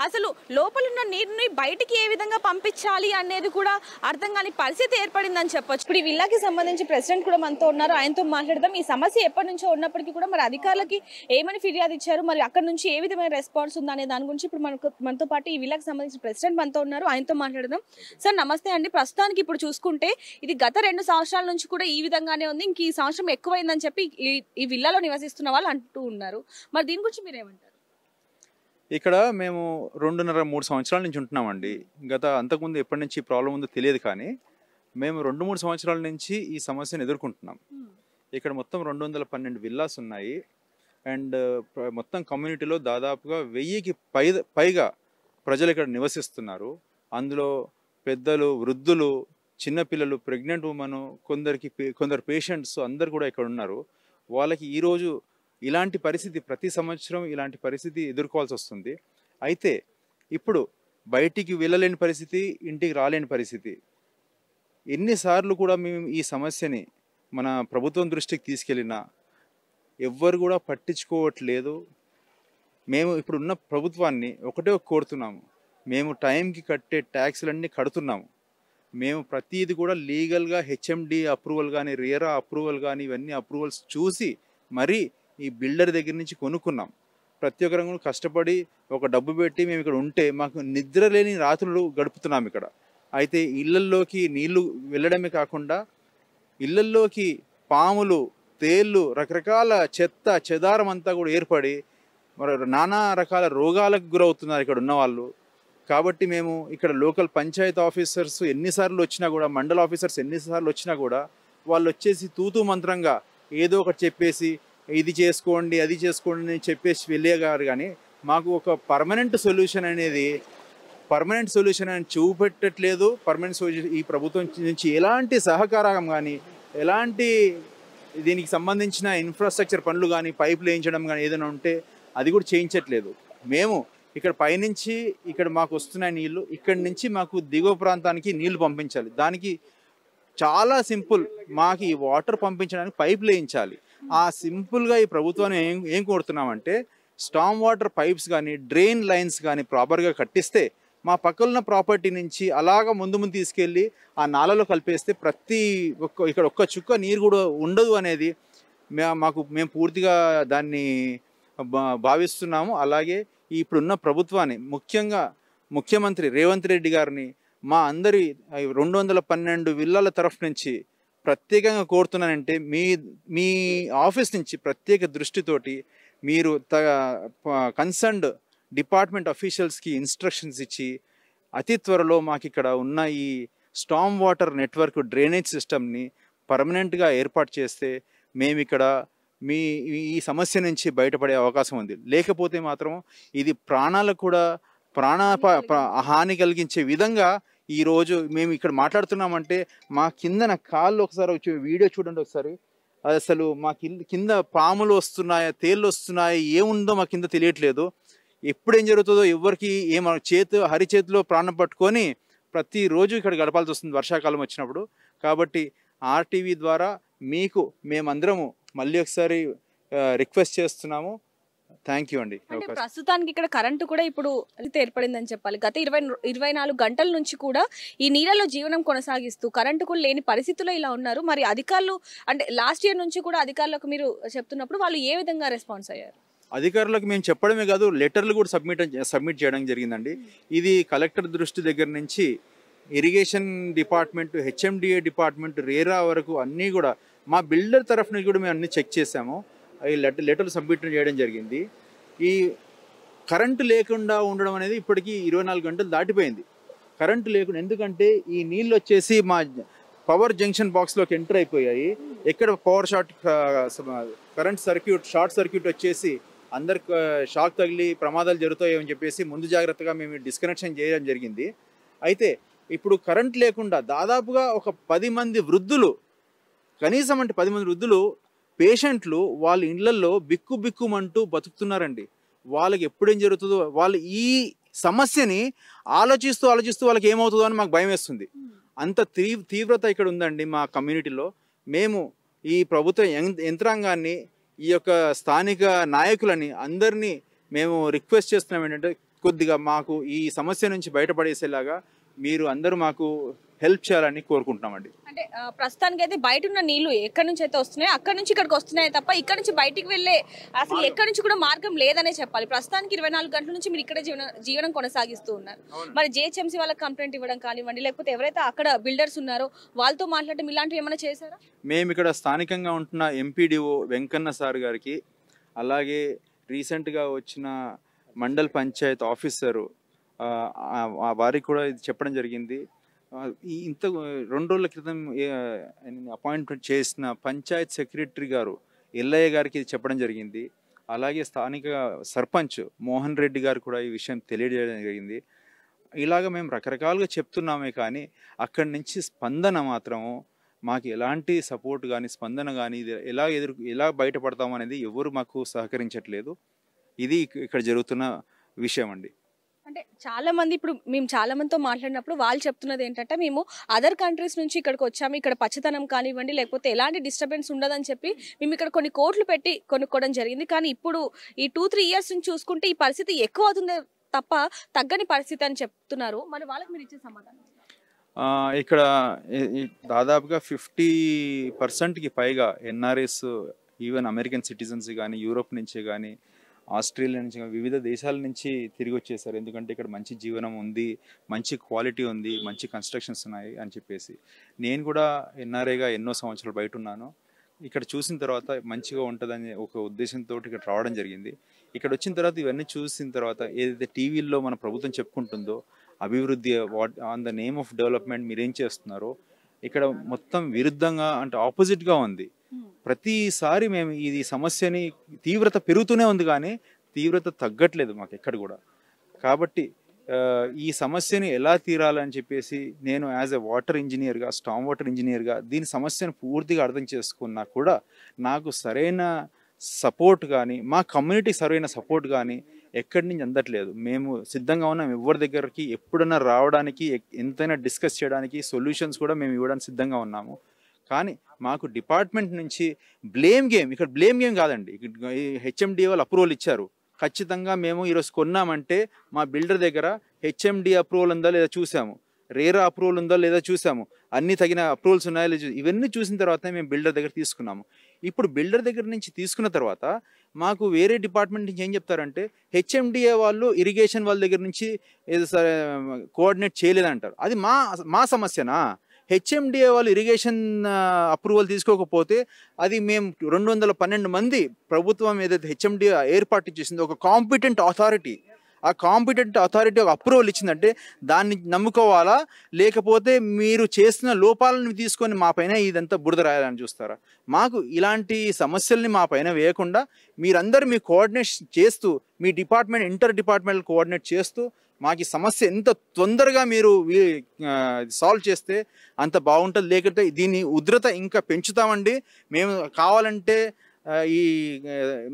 Speaker 2: అసలు లోపలున్న నీరుని బయటికి ఏ విధంగా పంపించాలి అనేది కూడా అర్థం కాని పరిస్థితి ఏర్పడిందని చెప్పొచ్చు. ఇప్పుడు ఈ విల్లాకి సంబంధించి ప్రెసిడెంట్ కూడా మనతో ఉన్నారు, ఆయనతో మాట్లాడదాం. ఈ సమస్య ఎప్పటి నుంచో ఉన్నప్పటికీ కూడా మరి అధికారులకి ఏమని ఫిర్యాదు ఇచ్చారు, మరి అక్కడ నుంచి ఏ విధమైన రెస్పాన్స్ ఉందనే దాని గురించి ఇప్పుడు మనతో పాటు ఈ విల్లాకి సంబంధించిన ప్రెసిడెంట్ మనతో ఉన్నారు, ఆయనతో మాట్లాడదాం. సార్ నమస్తే అండి. ప్రస్తుతానికి ఇప్పుడు చూసుకుంటే ఇది గత 2 సంవత్సరాల నుంచి కూడా ఈ విధంగానే ఉంది, ఇంక ఈ సంవత్సరం ఎక్కువైందని చెప్పి ఈ విల్లాలో నివసిస్తున్న వాళ్ళు అంటూ ఉన్నారు. మరి దీని గురించి మీరు ఏమంటారు?
Speaker 10: ఇక్కడ మేము 2.5-3 సంవత్సరాల నుంచి ఉంటున్నామండి. అంతకుముందు ఎప్పటి నుంచి ఈ ప్రాబ్లం ఉందో తెలియదు, కానీ మేము 2-3 సంవత్సరాల నుంచి ఈ సమస్యను ఎదుర్కొంటున్నాం. ఇక్కడ మొత్తం 212 విల్లాస్ ఉన్నాయి. అండ్ మొత్తం కమ్యూనిటీలో దాదాపుగా 1000కి పైగా ప్రజలు ఇక్కడ నివసిస్తున్నారు. అందులో పెద్దలు, వృద్ధులు, చిన్నపిల్లలు, ప్రెగ్నెంట్ ఉమెన్, కొందరు పేషెంట్స్ అందరు కూడా ఇక్కడ ఉన్నారు. వాళ్ళకి ఈరోజు ఇలాంటి పరిస్థితి, ప్రతి సంవత్సరం ఇలాంటి పరిస్థితి ఎదుర్కోవాల్సి వస్తుంది. అయితే ఇప్పుడు బయటికి వెళ్ళలేని పరిస్థితి, ఇంటికి రాలేని పరిస్థితి. ఎన్నిసార్లు కూడా మేము ఈ సమస్యని మన ప్రభుత్వం దృష్టికి తీసుకెళ్ళినా ఎవ్వరు కూడా పట్టించుకోవట్లేదు. మేము ఇప్పుడు ఉన్న ప్రభుత్వాన్ని ఒకటే కోరుతున్నాము, మేము టైంకి కట్టే ట్యాక్స్లన్నీ కడుతున్నాము. మేము ప్రతిదీ కూడా లీగల్గా హెచ్ఎండి అప్రూవల్ కానీ, రేరా అప్రూవల్ కానీ, ఇవన్నీ అప్రూవల్స్ చూసి మరీ ఈ బిల్డర్ దగ్గర నుంచి కొనుక్కున్నాం. ప్రతి ఒక్కరు కష్టపడి ఒక డబ్బు పెట్టి మేము ఇక్కడ ఉంటే మాకు నిద్ర లేని రాత్రులు గడుపుతున్నాం ఇక్కడ. అయితే ఇళ్లల్లోకి నీళ్లు వెళ్ళడమే కాకుండా ఇళ్లల్లోకి పాములు, తేళ్ళు, రకరకాల చెత్త చెదారం అంతా కూడా ఏర్పడి మరి నానా రకాల రోగాలకు గురవుతున్నారు ఇక్కడ ఉన్న వాళ్ళు. కాబట్టి మేము ఇక్కడ లోకల్ పంచాయతీ ఆఫీసర్స్ ఎన్నిసార్లు వచ్చినా కూడా, మండల ఆఫీసర్స్ ఎన్నిసార్లు వచ్చినా కూడా వాళ్ళు వచ్చేసి తూతూ మంత్రంగా ఏదో ఒకటి చెప్పేసి ఇది చేసుకోండి, అది చేసుకోండి అని చెప్పేసి వెళ్ళేగారు. కానీ మాకు ఒక పర్మనెంట్ సొల్యూషన్ అని చూపెట్టట్లేదు. పర్మనెంట్ సొల్యూషన్ ఈ ప్రభుత్వం నుంచి ఎలాంటి సహకారం కానీ, ఎలాంటి దీనికి సంబంధించిన ఇన్ఫ్రాస్ట్రక్చర్ పనులు కానీ, పైపులు వేయించడం కానీ ఏదైనా ఉంటే అది కూడా చేయించట్లేదు. మేము ఇక్కడ పైనుంచి ఇక్కడ మాకు వస్తున్న నీళ్లు ఇక్కడి నుంచి మాకు దిగువ ప్రాంతానికి నీళ్లు పంపించాలి. దానికి చాలా సింపుల్, మాకు ఈ వాటర్ పంపించడానికి పైపులు వేయించాలి. ఆ సింపుల్గా ఈ ప్రభుత్వాన్ని ఏం కోరుతున్నామంటే స్టామ్ వాటర్ పైప్స్ కానీ, డ్రైన్ లైన్స్ కానీ ప్రాపర్గా కట్టిస్తే మా పక్కన ప్రాపర్టీ నుంచి అలాగ ముందు తీసుకెళ్ళి ఆ నాలలో కలిపేస్తే ఇక్కడ ఒక్క చుక్క నీరు కూడా ఉండదు అనేది మేము పూర్తిగా దాన్ని భావిస్తున్నాము. అలాగే ఇప్పుడున్న ప్రభుత్వాన్ని, ముఖ్యంగా ముఖ్యమంత్రి రేవంత్ రెడ్డి గారిని మా అందరి 212 విల్లాల తరఫు నుంచి ప్రత్యేకంగా కోరుతున్నానంటే మీ ఆఫీస్ నుంచి ప్రత్యేక దృష్టితోటి మీరు కన్సర్న్డ్ డిపార్ట్మెంట్ అఫీషియల్స్కి ఇన్స్ట్రక్షన్స్ ఇచ్చి అతి త్వరలో మాకు ఇక్కడ ఉన్న ఈ స్టామ్ వాటర్ నెట్వర్క్ డ్రైనేజ్ సిస్టమ్ని పర్మనెంట్గా ఏర్పాటు చేస్తే మేము ఇక్కడ ఈ సమస్య నుంచి బయటపడే అవకాశం ఉంది. లేకపోతే మాత్రం ఇది ప్రాణాలకు కూడా హాని కలిగించే విధంగా ఈరోజు మేము ఇక్కడ మాట్లాడుతున్నామంటే మా కిందన కాళ్ళు ఒకసారి వచ్చి వీడియో చూడండి ఒకసారి. అసలు మా కింద పాములు వస్తున్నాయా, తేళ్ళు వస్తున్నాయా, ఏముందో మా కింద తెలియట్లేదు. ఎప్పుడు ఏం జరుగుతుందో ఎవరికి హరి చేతిలో ప్రాణం పట్టుకొని ప్రతిరోజు ఇక్కడ గడపాల్సి వస్తుంది వర్షాకాలం వచ్చినప్పుడు. కాబట్టి ఆర్టీవీ ద్వారా మేమందరము మళ్ళీ ఒకసారి రిక్వెస్ట్ చేస్తున్నాము. థ్యాంక్ యూ అండి.
Speaker 2: ప్రస్తుతానికి ఇక్కడ కరెంటు కూడా ఇప్పుడు ఏర్పడిందని చెప్పాలి. గత 24 గంటల నుంచి కూడా ఈ నీళ్ళలో జీవనం కొనసాగిస్తూ కరెంటు కూడా లేని పరిస్థితుల్లో ఇలా ఉన్నారు. మరి అధికారులు అంటే లాస్ట్ ఇయర్ నుంచి కూడా అధికారులకు మీరు చెప్తున్నప్పుడు వాళ్ళు ఏ విధంగా రెస్పాన్స్ అయ్యారు?
Speaker 10: అధికారులకు మేము చెప్పడమే కాదు, లెటర్లు కూడా సబ్మిట్ చేయడం జరిగిందండి. ఇది కలెక్టర్ దృష్టి దగ్గర నుంచి irrigation department, HMDA department, RERA వరకు అన్నీ కూడా మా బిల్డర్ తరఫు నుంచి కూడా మేము అన్నీ చెక్ చేసాము. ఈ లెటర్లు సబ్మిట్ చేయడం జరిగింది. ఈ కరెంటు లేకుండా ఉండడం అనేది ఇప్పటికీ 24 గంటలు దాటిపోయింది. కరెంటు లేకుండా, ఎందుకంటే ఈ నీళ్ళు వచ్చేసి మా పవర్ జంక్షన్ బాక్స్లోకి ఎంటర్ అయిపోయాయి. ఎక్కడ పవర్ కరెంట్ షార్ట్ సర్క్యూట్ వచ్చేసి అందరికి షాక్ తగిలి ప్రమాదాలు జరుగుతాయని చెప్పేసి ముందు జాగ్రత్తగా మేము డిస్కనెక్షన్ చేయడం జరిగింది. అయితే ఇప్పుడు కరెంట్ లేకుండా దాదాపుగా ఒక 10 మంది వృద్ధులు, కనీసం అంటే 10 మంది వృద్ధులు పేషెంట్లు వాళ్ళ ఇళ్లలో బిక్కుమంటూ బతుకుతున్నారండి. వాళ్ళకి ఎప్పుడేం జరుగుతుందో, వాళ్ళు ఈ సమస్యని ఆలోచిస్తూ వాళ్ళకి ఏమవుతుందో అని మాకు భయం వేస్తుంది. అంత తీవ్రత ఇక్కడ ఉందండి మా కమ్యూనిటీలో. మేము ఈ ప్రభుత్వ యంత్రాంగాన్ని, ఈ యొక్క స్థానిక నాయకులని అందరినీ మేము రిక్వెస్ట్ చేస్తున్నాం ఏంటంటే కొద్దిగా మాకు ఈ సమస్య నుంచి బయటపడేసేలాగా మీరు అందరూ మాకు హెల్ప్ చేయాలని కోరుకుంటున్నామండి.
Speaker 2: అంటే ప్రస్తుతానికి అయితే బయట ఉన్న నీళ్లు ఎక్కడి నుంచి అయితే వస్తున్నాయో అక్కడి నుంచి ఇక్కడికి వస్తున్నాయి తప్ప ఇక్కడ నుంచి బయటికి వెళ్ళే అసలు ఎక్కడి నుంచి కూడా మార్గం లేదనే చెప్పాలి. ప్రస్తుతానికి 24 గంటల నుంచి మీరు ఇక్కడ జీవనం కొనసాగిస్తూ ఉన్నారు. మరి జేహెచ్ఎంసీ వాళ్ళకి కంప్లైంట్ ఇవ్వడం కానివ్వండి, లేకపోతే ఎవరైతే అక్కడ బిల్డర్స్ ఉన్నారో వాళ్ళతో మాట్లాడటం ఇలాంటివి ఏమైనా చేశారా?
Speaker 10: మేము ఇక్కడ స్థానికంగా ఉంటున్న ఎంపీడీఓ వెంకన్న సార్ గారికి, అలాగే రీసెంట్గా వచ్చిన మండల్ పంచాయత్ ఆఫీసరు వారికి కూడా ఇది చెప్పడం జరిగింది. ఇంత 2 రోజుల క్రితం అపాయింట్మెంట్ చేసిన పంచాయత్ సెక్రటరీ గారు ఎల్లయ్య గారికి ఇది చెప్పడం జరిగింది. అలాగే స్థానిక సర్పంచ్ మోహన్ రెడ్డి గారు కూడా ఈ విషయం తెలియజేయడం జరిగింది. ఇలాగ మేము రకరకాలుగా చెప్తున్నామే కానీ అక్కడి నుంచి స్పందన మాత్రము మాకు ఎలాంటి సపోర్ట్ కానీ స్పందన కానీ ఇది ఎలా బయటపడతామనేది ఎవరు మాకు సహకరించట్లేదు. ఇది ఇక్కడ జరుగుతున్న విషయం అండి.
Speaker 2: అంటే చాలా మంది ఇప్పుడు మేము చాలా మందితో మాట్లాడినప్పుడు వాళ్ళు చెప్తున్నది ఏంటంటే మేము అదర్ కంట్రీస్ నుంచి ఇక్కడికి వచ్చాము, ఇక్కడ పచ్చదనం కానివ్వండి లేకపోతే ఎలాంటి డిస్టర్బెన్స్ ఉండదని చెప్పి మేము ఇక్కడ కొన్ని కోట్లు పెట్టి కొనుక్కోవడం జరిగింది. కానీ ఇప్పుడు ఈ 2-3 ఇయర్స్ నుంచి చూసుకుంటే ఈ పరిస్థితి ఎక్కువ అవుతుంది తప్ప తగ్గని పరిస్థితి అని చెప్తున్నారు. మరి వాళ్ళకి మీరు ఇచ్చే సమాధానం?
Speaker 10: ఇక్కడ దాదాపుగా 50%కి పైగా ఎన్ఆర్ఎస్, ఈవెన్ అమెరికన్ సిటిజన్స్ కానీ, యూరోప్ నుంచే కానీ, ఆస్ట్రేలియా నుంచి కానీ, వివిధ దేశాల నుంచి తిరిగి వచ్చేసారు. ఎందుకంటే ఇక్కడ మంచి జీవనం ఉంది, మంచి క్వాలిటీ ఉంది, మంచి కన్స్ట్రక్షన్స్ ఉన్నాయి అని చెప్పేసి. నేను కూడా ఎన్ఆర్ఐగా ఎన్నో సంవత్సరాలు బయట ఉన్నాను. ఇక్కడ చూసిన తర్వాత మంచిగా ఉంటుందని ఒక ఉద్దేశంతో ఇక్కడ రావడం జరిగింది. ఇక్కడ వచ్చిన తర్వాత ఇవన్నీ చూసిన తర్వాత ఏదైతే టీవీల్లో మన ప్రభుత్వం చెప్పుకుంటుందో అభివృద్ధి on the name of development మీరేం చేస్తున్నారో ఇక్కడ మొత్తం విరుద్ధంగా అంటే ఆపోజిట్గా ఉంది. ప్రతిసారి మేము ఇది సమస్యని తీవ్రత పెరుగుతూనే ఉంది కానీ తీవ్రత తగ్గట్లేదు మాకు ఎక్కడ కూడా. కాబట్టి ఈ సమస్యని ఎలా తీరాలని చెప్పేసి నేను యాజ్ ఎ వాటర్ ఇంజనీర్గా, స్టామ్ వాటర్ ఇంజనీర్గా దీని సమస్యను పూర్తిగా అర్థం చేసుకున్నా కూడా నాకు సరైన సపోర్ట్ కానీ, మా కమ్యూనిటీకి సరైన సపోర్ట్ కానీ ఎక్కడి నుంచి అందట్లేదు. మేము సిద్ధంగా ఉన్నాం ఎవరి దగ్గరికి ఎప్పుడన్నా రావడానికి, ఎంతైనా డిస్కస్ చేయడానికి, సొల్యూషన్స్ కూడా మేము ఇవ్వడానికి సిద్ధంగా ఉన్నాము. కానీ మాకు డిపార్ట్మెంట్ నుంచి బ్లేమ్ గేమ్, ఇక్కడ బ్లేమ్ గేమ్ కాదండి, హెచ్ఎండి వాళ్ళు అప్రూవల్ ఇచ్చారు. ఖచ్చితంగా మేము ఈరోజు కొన్నామంటే మా బిల్డర్ దగ్గర హెచ్ఎండి అప్రూవల్ ఉందా లేదా చూసాము, రేరా అప్రూవల్ ఉందా లేదా చూసాము, అన్ని తగిన అప్రూవల్స్ ఉన్నాయా లేదా ఇవన్నీ చూసిన తర్వాత మేము బిల్డర్ దగ్గర తీసుకున్నాము. ఇప్పుడు బిల్డర్ దగ్గర నుంచి తీసుకున్న తర్వాత మాకు వేరే డిపార్ట్మెంట్ నుంచి ఏం చెప్తారంటే హెచ్ఎండిఏ వాళ్ళు ఇరిగేషన్ వాళ్ళ దగ్గర నుంచి ఏదో కోఆర్డినేట్ చేయలేదంటారు. అది మా సమస్యనా? హెచ్ఎండిఏ వాళ్ళు ఇరిగేషన్ అప్రూవల్ తీసుకోకపోతే అది మేము 212 మంది ప్రభుత్వం ఏదైతే హెచ్ఎండిఏ ఏర్పాటు చేసిందో ఒక కాంపిటెంట్ అథారిటీ, ఆ కాంపిటెంట్ అథారిటీ ఒక అప్రూవల్ ఇచ్చిందంటే దాన్ని నమ్ముకోవాలా, లేకపోతే మీరు చేసిన లోపాలను తీసుకొని మా పైన ఇదంతా బురద రాయాలని చూస్తారా? మాకు ఇలాంటి సమస్యల్ని మా పైన వేయకుండా మీరందరూ మీ కోఆర్డినేషన్ చేస్తూ, మీ డిపార్ట్మెంట్ ఇంటర్ డిపార్ట్మెంట్ కోఆర్డినేట్ చేస్తూ మాకు ఈ సమస్య ఎంత తొందరగా మీరు సాల్వ్ చేస్తే అంత బాగుంటుంది. లేకపోతే దీని ఉధృత ఇంకా పెంచుతామండి. మేము కావాలంటే ఈ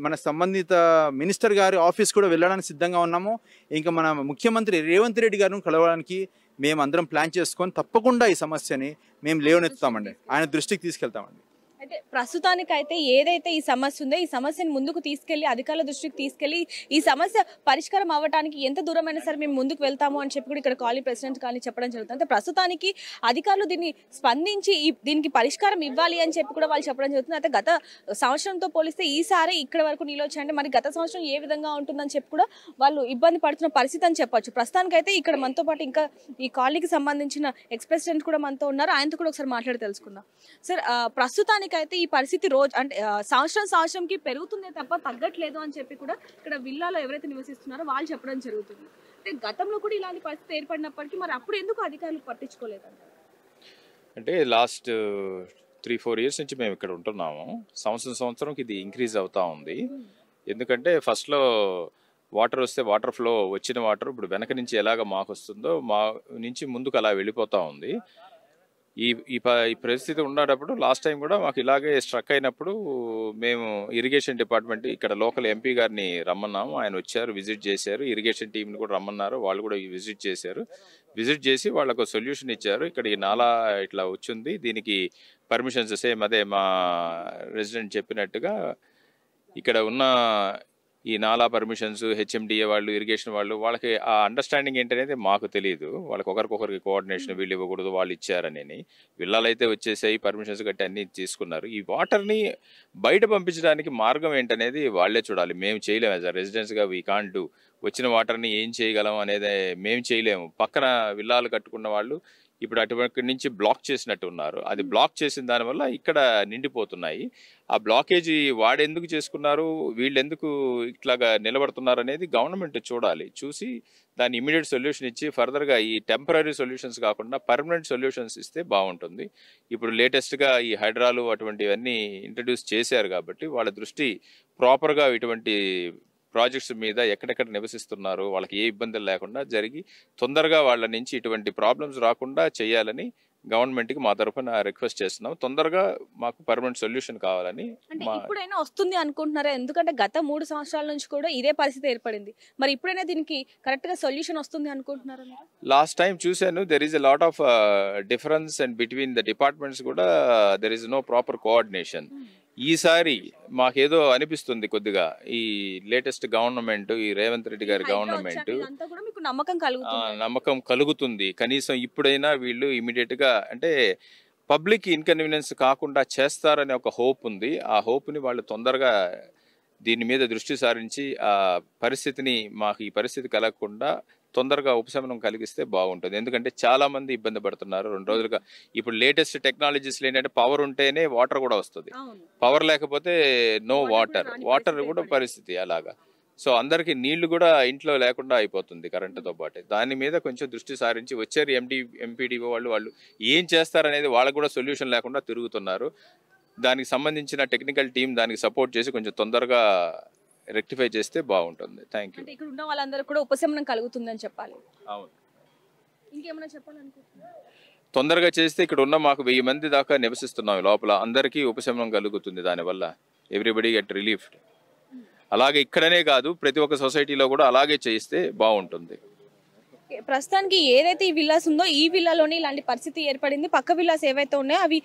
Speaker 10: మన సంబంధిత మినిస్టర్ గారి ఆఫీస్ కూడా వెళ్ళడానికి సిద్ధంగా ఉన్నాము. ఇంకా మన ముఖ్యమంత్రి రేవంత్ రెడ్డి గారిని కలవడానికి మేము అందరం ప్లాన్ చేసుకొని తప్పకుండా ఈ సమస్యని మేము లేవనెత్తుతామండి, ఆయన దృష్టికి తీసుకెళ్తామండి.
Speaker 2: అయితే ప్రస్తుతానికైతే ఏదైతే ఈ సమస్య ఉందో ఈ సమస్యను ముందుకు తీసుకెళ్లి అధికారుల దృష్టికి తీసుకెళ్లి ఈ సమస్య పరిష్కారం అవ్వడానికి ఎంత దూరమైనా సరే మేము ముందుకు వెళ్తాము అని చెప్పి కూడా ఇక్కడ కాలనీ ప్రెసిడెంట్ కానీ చెప్పడం జరుగుతుంది. అంటే ప్రస్తుతానికి అధికారులు దీన్ని స్పందించి దీనికి పరిష్కారం ఇవ్వాలి అని చెప్పి కూడా వాళ్ళు చెప్పడం జరుగుతుంది. అయితే గత సంవత్సరంతో పోలిస్తే ఈసారి ఇక్కడ వరకు నీళ్ళు వచ్చాయంటే మరి గత సంవత్సరం ఏ విధంగా ఉంటుందని చెప్పి కూడా వాళ్ళు ఇబ్బంది పడుతున్న పరిస్థితి అని చెప్పొచ్చు. ప్రస్తుతానికైతే ఇక్కడ మనతో పాటు ఇంకా ఈ కాలనీకి సంబంధించిన ఎక్స్ ప్రెసిడెంట్ కూడా మనతో ఉన్నారు, ఆయనతో కూడా ఒకసారి మాట్లాడి తెలుసుకుందాం. సార్, ప్రస్తుతానికి అయితే ఈ పరిస్థితి రోజు అంటే సంవత్సరంకి పెరుగుతుందే తప్ప తగ్గట్లేదు అని చెప్పి కూడా ఇక్కడ విల్లాలో ఎవరైతే నివసిస్తున్నారో వాళ్ళు చెప్పడం జరుగుతుంది. అంటే గతంలో కూడా ఇలాంటి పరిస్థితి ఏర్పడినప్పటికీ మరి అప్పుడు ఎందుకు అధికారులు పట్టించుకోలేదంటారు?
Speaker 11: అంటే లాస్ట్ 3-4 ఇయర్స్ నుంచి మేము ఇక్కడ ఉంటున్నాము. సంవత్సరంకి ఇది ఇంక్రీజ్ అవుతా ఉంది. ఎందుకంటే ఫస్ట్లో వాటర్ వస్తే వాటర్ ఫ్లో వచ్చిన వాటర్ ఇప్పుడు వెనక నుంచి ఎలాగ మాకు వస్తుందో మా నుంచి ముందుకు అలా వెళ్ళిపోతూ ఉంది. ఈ పరిస్థితి ఉన్నప్పుడు లాస్ట్ టైం కూడా మాకు ఇలాగే స్ట్రక్ అయినప్పుడు మేము ఇరిగేషన్ డిపార్ట్మెంట్ ఇక్కడ లోకల్ ఎంపీ గారిని రమ్మన్నాము. ఆయన వచ్చారు, విజిట్ చేశారు. ఇరిగేషన్ టీంని కూడా రమ్మన్నారు, వాళ్ళు కూడా విజిట్ చేశారు. విజిట్ చేసి వాళ్ళకు సొల్యూషన్ ఇచ్చారు. ఇక్కడ ఈ నాలా ఇట్లా వచ్చింది, దీనికి పర్మిషన్స్ సేమ్ అదే మా రెసిడెంట్ చెప్పినట్టుగా ఇక్కడ ఉన్న ఈ నాలా పర్మిషన్స్ హెచ్ఎండిఏ వాళ్ళు ఇరిగేషన్ వాళ్ళు వాళ్ళకి ఆ అండర్స్టాండింగ్ ఏంటనేది మాకు తెలియదు. వాళ్ళకి ఒకరికొకరికి కోఆర్డినేషన్ వీళ్ళు ఇవ్వకూడదు వాళ్ళు ఇచ్చారని. విల్లాలైతే వచ్చేసాయి, పర్మిషన్స్ కట్టి అన్నీ తీసుకున్నారు. ఈ వాటర్ని బయట పంపించడానికి మార్గం ఏంటనేది వాళ్ళే చూడాలి. మేము చేయలేము. యాజ్ అ రెసిడెన్స్గా వీ కాంట్ డూ. వచ్చిన వాటర్ని ఏం చేయగలం అనేది మేము చేయలేము. పక్కన విల్లాలు కట్టుకున్న వాళ్ళు ఇప్పుడు అటువైపు నుంచి బ్లాక్ చేసినట్టు ఉన్నారు. అది బ్లాక్ చేసిన దానివల్ల ఇక్కడ నిండిపోతున్నాయి. ఆ బ్లాకేజీ వాడెందుకు చేసుకున్నారు, వీళ్ళు ఎందుకు ఇట్లాగా నిలబడుతున్నారు అనేది గవర్నమెంట్ చూడాలి. చూసి దాన్ని ఇమీడియట్ సొల్యూషన్ ఇచ్చి ఫర్దర్గా ఈ టెంపరీ సొల్యూషన్స్ కాకుండా పర్మనెంట్ సొల్యూషన్స్ ఇస్తే బాగుంటుంది. ఇప్పుడు లేటెస్ట్గా ఈ హైడ్రాలు అటువంటివన్నీ ఇంట్రడ్యూస్ చేశారు కాబట్టి వాళ్ళ దృష్టి ప్రాపర్గా ఇటువంటి ప్రాజెక్ట్స్ మీద ఎక్కడెక్కడ నివసిస్తున్నారు వాళ్ళకి ఏ ఇబ్బందులు లేకుండా జరిగి తొందరగా వాళ్ళ నుంచి ఇటువంటి ప్రాబ్లమ్స్ రాకుండా చేయాలని గవర్నమెంట్కి మా తరఫున రిక్వెస్ట్ చేస్తున్నాం. తొందరగా మాకు పర్మనెంట్ సొల్యూషన్ కావాలని.
Speaker 2: ఇప్పుడైనా వస్తుంది అనుకుంటున్నారా? ఎందుకంటే గత 3 సంవత్సరాల నుంచి కూడా ఇదే పరిస్థితి ఏర్పడింది. మరి ఇప్పుడైనా దీనికి కరెక్ట్గా సొల్యూషన్ వస్తుంది అనుకుంటున్నారా?
Speaker 11: లాస్ట్ టైం చూశాను, there is a lot of difference and between the departments కూడా there is no proper coordination. ఈసారి మాకేదో అనిపిస్తుంది కొద్దిగా ఈ లేటెస్ట్ గవర్నమెంట్, ఈ రేవంత్ రెడ్డి గారి గవర్నమెంట్ నమ్మకం కలుగుతుంది. కనీసం ఇప్పుడైనా వీళ్ళు ఇమీడియట్గా అంటే పబ్లిక్ ఇన్కన్వీనియన్స్ కాకుండా చేస్తారనే ఒక హోప్ ఉంది. ఆ హోప్ని వాళ్ళు తొందరగా దీని మీద దృష్టి సారించి ఆ పరిస్థితిని మాకు ఈ పరిస్థితి కలగకుండా తొందరగా ఉపశమనం కలిగిస్తే బాగుంటుంది. ఎందుకంటే చాలా మంది ఇబ్బంది పడుతున్నారు 2 రోజులుగా. ఇప్పుడు లేటెస్ట్ టెక్నాలజీస్లో ఏంటంటే పవర్ ఉంటేనే వాటర్ కూడా వస్తుంది, పవర్ లేకపోతే నో వాటర్ కూడా పరిస్థితి అలాగా. సో అందరికీ నీళ్లు కూడా ఇంట్లో లేకుండా అయిపోతుంది కరెంటుతో పాటు. దాని మీద కొంచెం దృష్టి సారించి వచ్చారు ఎంపీడీఓ వాళ్ళు ఏం చేస్తారనేది వాళ్ళకు కూడా సొల్యూషన్ లేకుండా తిరుగుతున్నారు. దానికి సంబంధించిన టెక్నికల్ టీం దానికి సపోర్ట్ చేసి కొంచెం తొందరగా రెక్టిఫై చేస్తే బాగుంటుంది. Thank you.
Speaker 2: ఇక్కడ ఉన్న వాళ్ళందరూ కూడా ఉపశమనం కలుగుతుందని చెప్పాలి.
Speaker 11: అవును.
Speaker 2: ఇంకేమైనా చెప్పాలనుకుంటున్నారా?
Speaker 11: తొందరగా చేస్తే ఇక్కడ ఉన్న మాకు 1000 మంది దాకా నివసిస్తున్నాం లోపల, అందరికీ ఉపశమనం కలుగుతుంది దానివల్ల. Everybody get relieved. అలాగే ఇక్కడనే కాదు ప్రతి ఒక్క సొసైటీలో కూడా అలాగే చేయిస్తే బాగుంటుంది.
Speaker 2: ప్రస్తుతానికి ఏదైతే ఈ విల్లాస్ ఉందో ఈ విల్లాలోనే ఇలాంటి పరిస్థితి ఏర్పడింది. పక్క విల్లాస్ ఏవైతే ఉన్నాయో అవి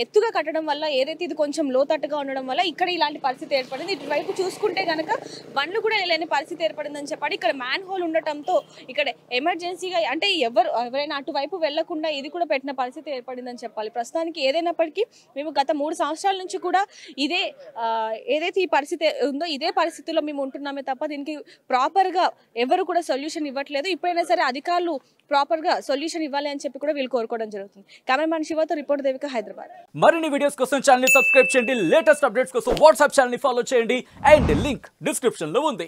Speaker 2: ఎత్తుగా కట్టడం వల్ల, ఏదైతే ఇది కొంచెం లోతట్టుగా ఉండడం వల్ల ఇక్కడ ఇలాంటి పరిస్థితి ఏర్పడింది. ఇటువైపు చూసుకుంటే కనుక బండ్లు కూడా వెళ్ళని పరిస్థితి ఏర్పడిందని చెప్పాడు. ఇక్కడ మ్యాన్ హోల్ ఉండటంతో ఇక్కడ ఎమర్జెన్సీగా అంటే ఎవరైనా అటువైపు వెళ్లకుండా ఇది కూడా పెట్టిన పరిస్థితి ఏర్పడిందని చెప్పాలి. ప్రస్తుతానికి ఏదైనప్పటికీ మేము గత 3 సంవత్సరాల నుంచి కూడా ఇదే ఏదైతే ఈ పరిస్థితి ఉందో ఇదే పరిస్థితిలో మేము ఉంటున్నామే తప్ప దీనికి ప్రాపర్గా ఎవరు కూడా సొల్యూషన్ ఇవ్వట్లేదు. ఇప్పుడైనా సరే అధికారులు ప్రాపర్గా సొల్యూషన్ ఇవ్వాలి అని చెప్పి కూడా వీళ్ళు కోరుకోవడం జరుగుతుంది. కెమెరామ్యాన్ శివతో రిపోర్ట్ దేవిక, హైదరాబాద్.
Speaker 12: మరిన్ని వీడియోస్ కోసం ఛానల్ ని సబ్స్క్రైబ్ చేయండి. లేటెస్ట్ అప్డేట్స్ కోసం వాట్సాప్ ఛానల్ ని ఫాలో చేయండి. అండ్ లింక్ డిస్క్రిప్షన్ లో ఉంది.